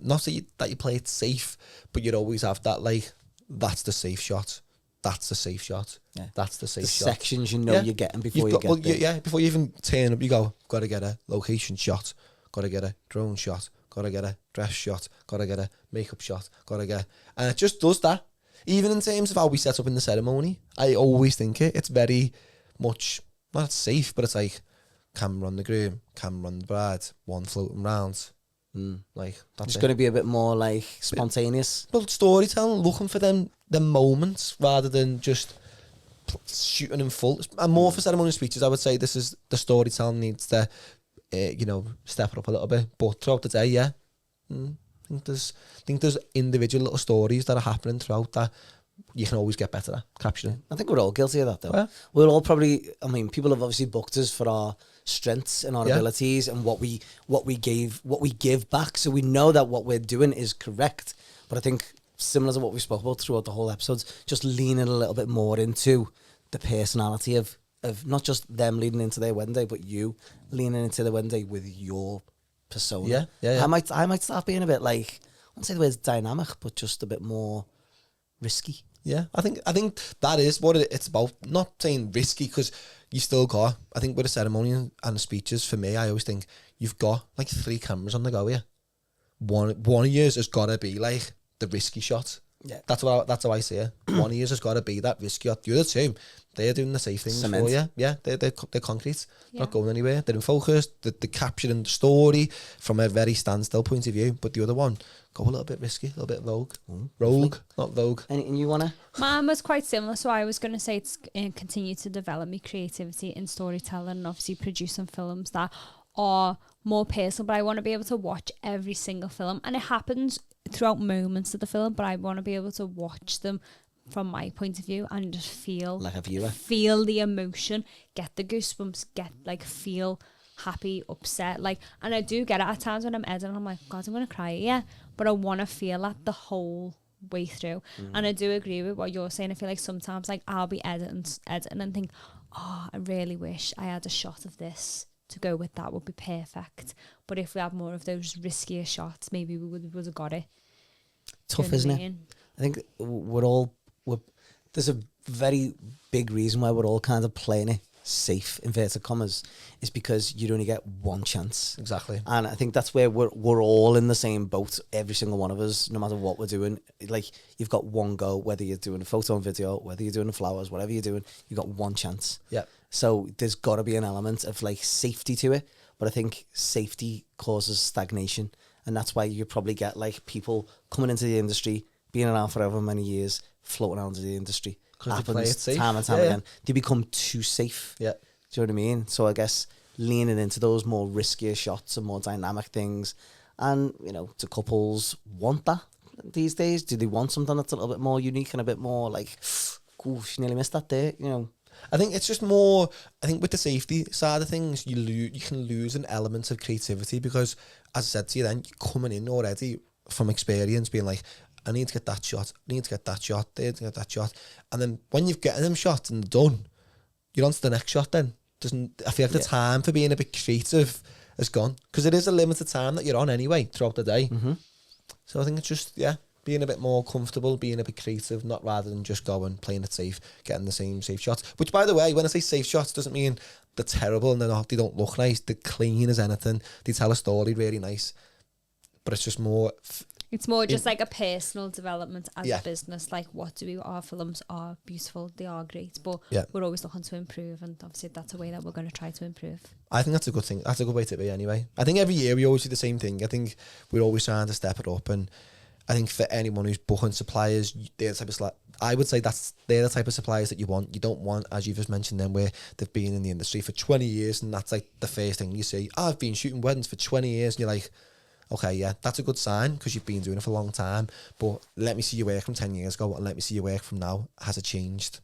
not that you play it safe, but you'd always have that, like, that's the safe shot. That's the safe shot. Yeah. That's the safe shot. Sections you're getting before you get there. Yeah, before you even turn up, you go, got to get a location shot, got to get a drone shot, got to get a dress shot, got to get a makeup shot, got to get... And it just does that. Even in terms of how we set up in the ceremony, I always think it's very much, not safe, but it's like, camera on the groom, camera on the bride, one floating round. Like, that's it's going to be a bit more like spontaneous. But storytelling, looking for them moments rather than just shooting in full. And more for ceremonial speeches, I would say this is the storytelling needs to, step it up a little bit. But throughout the day, yeah, I think there's individual little stories that are happening throughout that you can always get better at capturing. I think we're all guilty of that, though. Yeah. We're all probably, I mean, people have obviously booked us for our strengths and our abilities and what we give back. So we know that what we're doing is correct. But I think similar to what we spoke about throughout the whole episodes, just leaning a little bit more into the personality of not just them leading into their wedding day, but you leaning into the wedding day with your persona. Yeah. I might start being a bit like, I won't say the word dynamic, but just a bit more risky. Yeah, I think that is what it's about. Not saying risky, because you still got, I think with the ceremony and the speeches, for me, I always think you've got like 3 cameras on the go here. One of yours has got to be like the risky shot. Yeah, that's how I see it. One of yours has got to be that risky shot. The other 2, they're doing the safe things for you. Yeah, they're concrete, not going anywhere. They're in focus. They're capturing the story from a very standstill point of view. But the other one, go a little bit risky, a little bit rogue, not vogue. And you wanna? Mine was quite similar, so I was going to say it's continue to develop my creativity in storytelling and obviously producing films that are more personal, but I want to be able to watch every single film, and it happens throughout moments of the film, but I want to be able to watch them from my point of view and just feel like a viewer, feel the emotion, get the goosebumps, feel happy, upset, and I do get it at times when I'm editing. I'm like, God, I'm gonna cry, but I want to feel that the whole way through. And I do agree with what you're saying. I feel like sometimes I'll be editing and think, oh, I really wish I had a shot of this to go with, that would be perfect. But if we had more of those riskier shots, maybe we would have got it. Tough, isn't it? I think there's a very big reason why we're all kind of playing it safe, inverted commas, is because you'd only get one chance. Exactly. And I think that's where we're all in the same boat, every single one of us, no matter what we're doing. Like, you've got one go, whether you're doing a photo and video, whether you're doing the flowers, whatever you're doing, you've got one chance. Yeah. So there's got to be an element of safety to it. But I think safety causes stagnation. And that's why you probably get people coming into the industry, being around for however many years, floating around in the industry. Happens time and time again. They become too safe. Yeah. Do you know what I mean? So I guess leaning into those more riskier shots and more dynamic things. And, do couples want that these days? Do they want something that's a little bit more unique and a bit more ooh, she nearly missed that there, I think it's just more, I think with the safety side of things, you can lose an element of creativity because, as I said to you then, you're coming in already from experience being like, I need to get that shot, I need to get that shot, I need to get that shot. And then when you've getting them shots and done, you're on to the next shot then. I feel like the time for being a bit creative is gone because it is a limited time that you're on anyway throughout the day. Mm-hmm. So I think it's just, being a bit more comfortable, being a bit creative, not rather than just going, playing it safe, getting the same safe shots. Which, by the way, when I say safe shots, doesn't mean they're terrible and they don't look nice. They're clean as anything. They tell a story really nice. But it's just more... It's more just a personal development as a business. Our films are beautiful, they are great, but we're always looking to improve, and obviously that's a way that we're going to try to improve. I think that's a good thing. That's a good way to be anyway. I think every year we always do the same thing. I think we're always trying to step it up, and I think for anyone who's booking suppliers, they're the type of I would say they're the type of suppliers that you want. You don't want, as you've just mentioned them, where they've been in the industry for 20 years and that's like the first thing you see. I've been shooting weddings for 20 years and you're like, okay, yeah, that's a good sign because you've been doing it for a long time. But let me see your work from 10 years ago and let me see your work from now. Has it changed?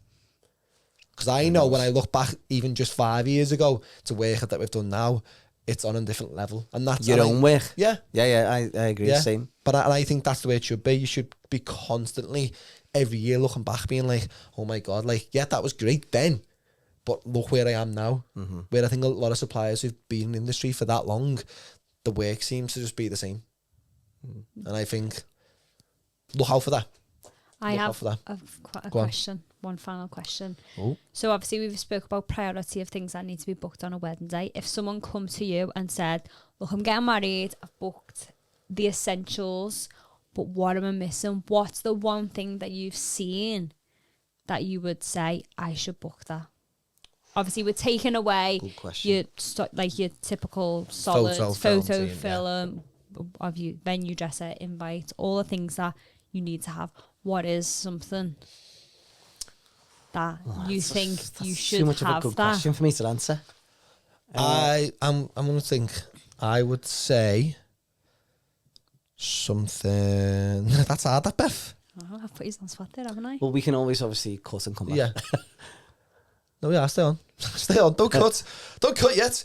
Because I know when I look back even just 5 years ago to work that we've done now, it's on a different level. And that's your own work. Yeah. I agree. Yeah. Same. But I think that's the way it should be. You should be constantly, every year, looking back, being like, oh my God, like, yeah, that was great then. But look where I am now. Mm-hmm. Where I think a lot of suppliers who've been in the industry for that long, the work seems to just be the same. Mm-hmm. And I think, look out for that. I have a question. One final question. Oh. So obviously we've spoke about priority of things that need to be booked on a wedding day. If someone come to you and said, look, I'm getting married, I've booked the essentials, but what am I missing? What's the one thing that you've seen that you would say, I should book that? Obviously we're taking away your typical solid photo film of you, venue dresser, invite, all the things that you need to have. What is something that you think you should have? Too much of a good question for me to answer. I'm going to think. I would say something. That's hard, that, Beth. Oh, I've put you on the spot there, haven't I? Well, we can always obviously cut and come back. Yeah. No, yeah, stay on. Stay on. Don't cut. Don't cut yet.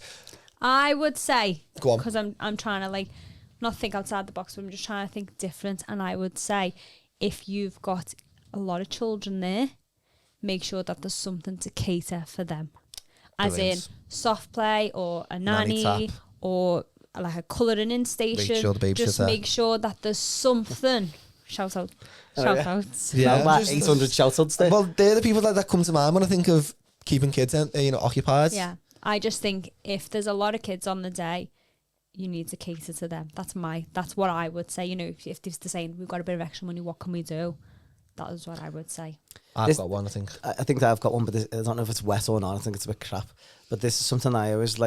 I would say. Go on. Because I'm trying to not think outside the box, but I'm just trying to think different. And I would say, if you've got a lot of children there, make sure that there's something to cater for them. As in soft play or a nanny or like a colouring in station. Just make sure that there's something. Shout out. Shout outs. Yeah. About 800 shout outs there. Well, they're the people that come to mind when I think of keeping kids occupied. Yeah. I just think if there's a lot of kids on the day, you need to cater to them. That's what I would say. If they're saying we've got a bit of extra money, what can we do? That is what I would say. I've got one, I think. I think that I've got one, but I don't know if it's wet or not. I think it's a bit crap. But this is something I always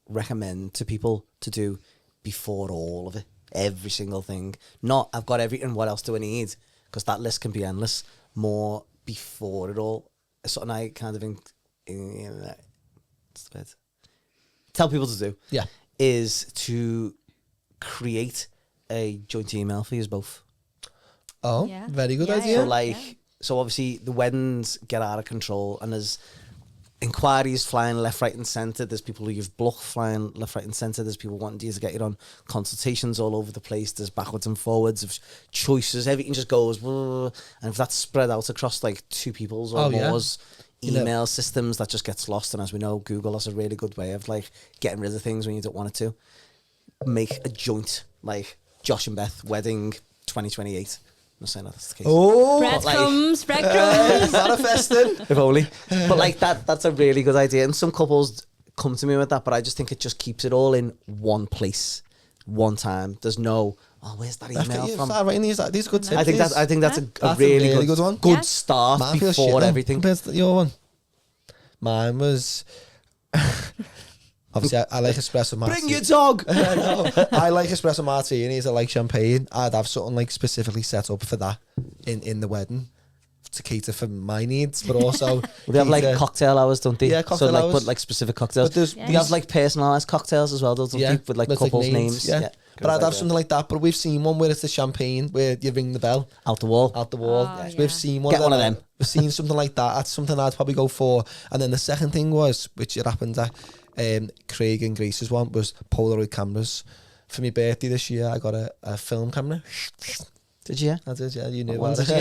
recommend to people to do before all of it. Every single thing. Not, I've got everything, what else do I need? Because that list can be endless. More before it all. Something I kind of tell people to do. Yeah. Is to create a joint email for you both. Oh, yeah. Very good idea. So so obviously the weddings get out of control and there's inquiries flying left, right and centre. There's people who you've blocked flying left, right and centre. There's people wanting you to get you on consultations all over the place. There's backwards and forwards of choices. Everything just goes, and if that's spread out across 2 people's or more's email systems, that just gets lost. And as we know, Google has a really good way of getting rid of things when you don't want it to. Make a joint, Josh and Beth wedding 2028. I'm not saying that's the case. Oh, breadcrumbs. Manifesting. If only. But that's a really good idea. And some couples come to me with that, but I just think it just keeps it all in one place, one time. There's no, where's that email from? These are good tips. I think that's a really good one. Good start before everything. Your one. Mine was... Obviously, I like espresso martini. Bring your dog! I like espresso martinis. I like champagne. I'd have something specifically set up for that in the wedding to cater for my needs, but also... They have cocktail hours, don't they? Yeah, cocktail hours. But specific cocktails. But you have personalised cocktails as well, don't you? With couples' names. Yeah. But I'd have something like that. But we've seen one where it's the champagne, where you ring the bell. Out the wall. Oh, We've seen one. Get one of them. We've seen something like that. That's something I'd probably go for. And then the second thing was, which it happened at Craig and Grace's one, was Polaroid cameras. For my birthday this year, I got a film camera. Did you? I did, yeah. You knew what one, did you?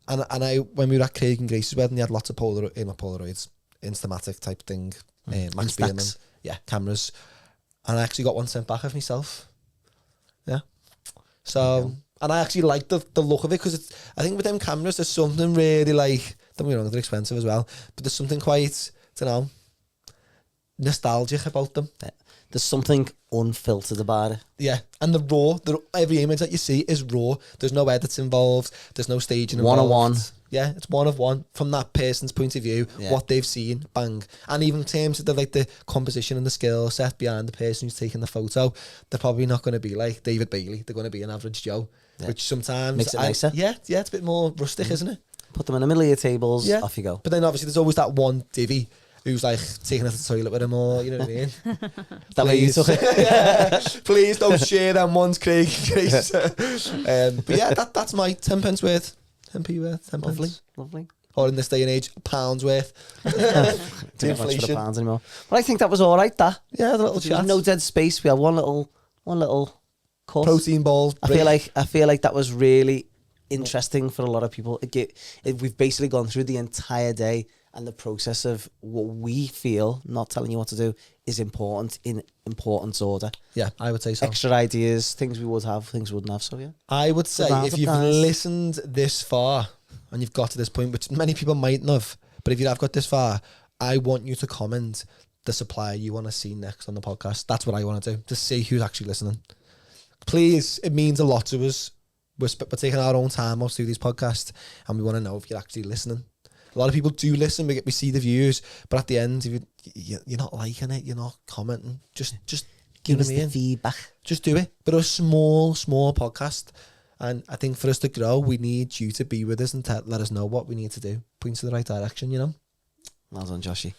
And when we were at Craig and Grace's wedding, they had lots of Polaroids, Instamatic type thing, Max Beerman, cameras. And I actually got one sent back of myself. Yeah. So, and I actually liked the look of it, because I think with them cameras, there's something really don't get me wrong, they're expensive as well, but there's something quite, nostalgic about them. Yeah. There's something unfiltered about it. Yeah, and every image that you see is raw. There's no edits involved. There's no staging involved. 101, Yeah, it's one of one from that person's point of view, what they've seen, bang. And even in terms of the composition and the skill set behind the person who's taking the photo, they're probably not going to be like David Bailey. They're going to be an average Joe, which sometimes makes it nicer. Yeah, it's a bit more rustic, isn't it? Put them in the middle of your tables, off you go. But then obviously there's always that one divvy who's like taking it to the toilet with him, or you know what I mean. That way you took it. Please don't share them ones, Craig. But yeah, that's my 10 pence worth. 10p worth, 10 pence. Lovely. Or in this day and age, £1 worth. Don't get much for the pounds anymore. But I think that was all right, that. Yeah, the little chat. No dead space. We had one little course. Protein balls. I feel like that was really interesting for a lot of people. We've basically gone through the entire day, and the process of what we feel, not telling you what to do, is important in importance order. Yeah, I would say so. Extra ideas, things we would have, things we wouldn't have. So yeah, I would say if you've listened this far and you've got to this point, which many people mightn't have, but if you have got this far, I want you to comment the supplier you want to see next on the podcast. That's what I want to do, to see who's actually listening. Please, it means a lot to us. We're taking our own time out to do these podcasts, and we want to know if you're actually listening. A lot of people do listen. We see the views, but at the end, if you're not liking it, you're not commenting. Just give us the feedback. Just do it. But a small podcast, and I think for us to grow, we need you to be with us and let us know what we need to do. Point us in the right direction, you know. Well done, Joshy.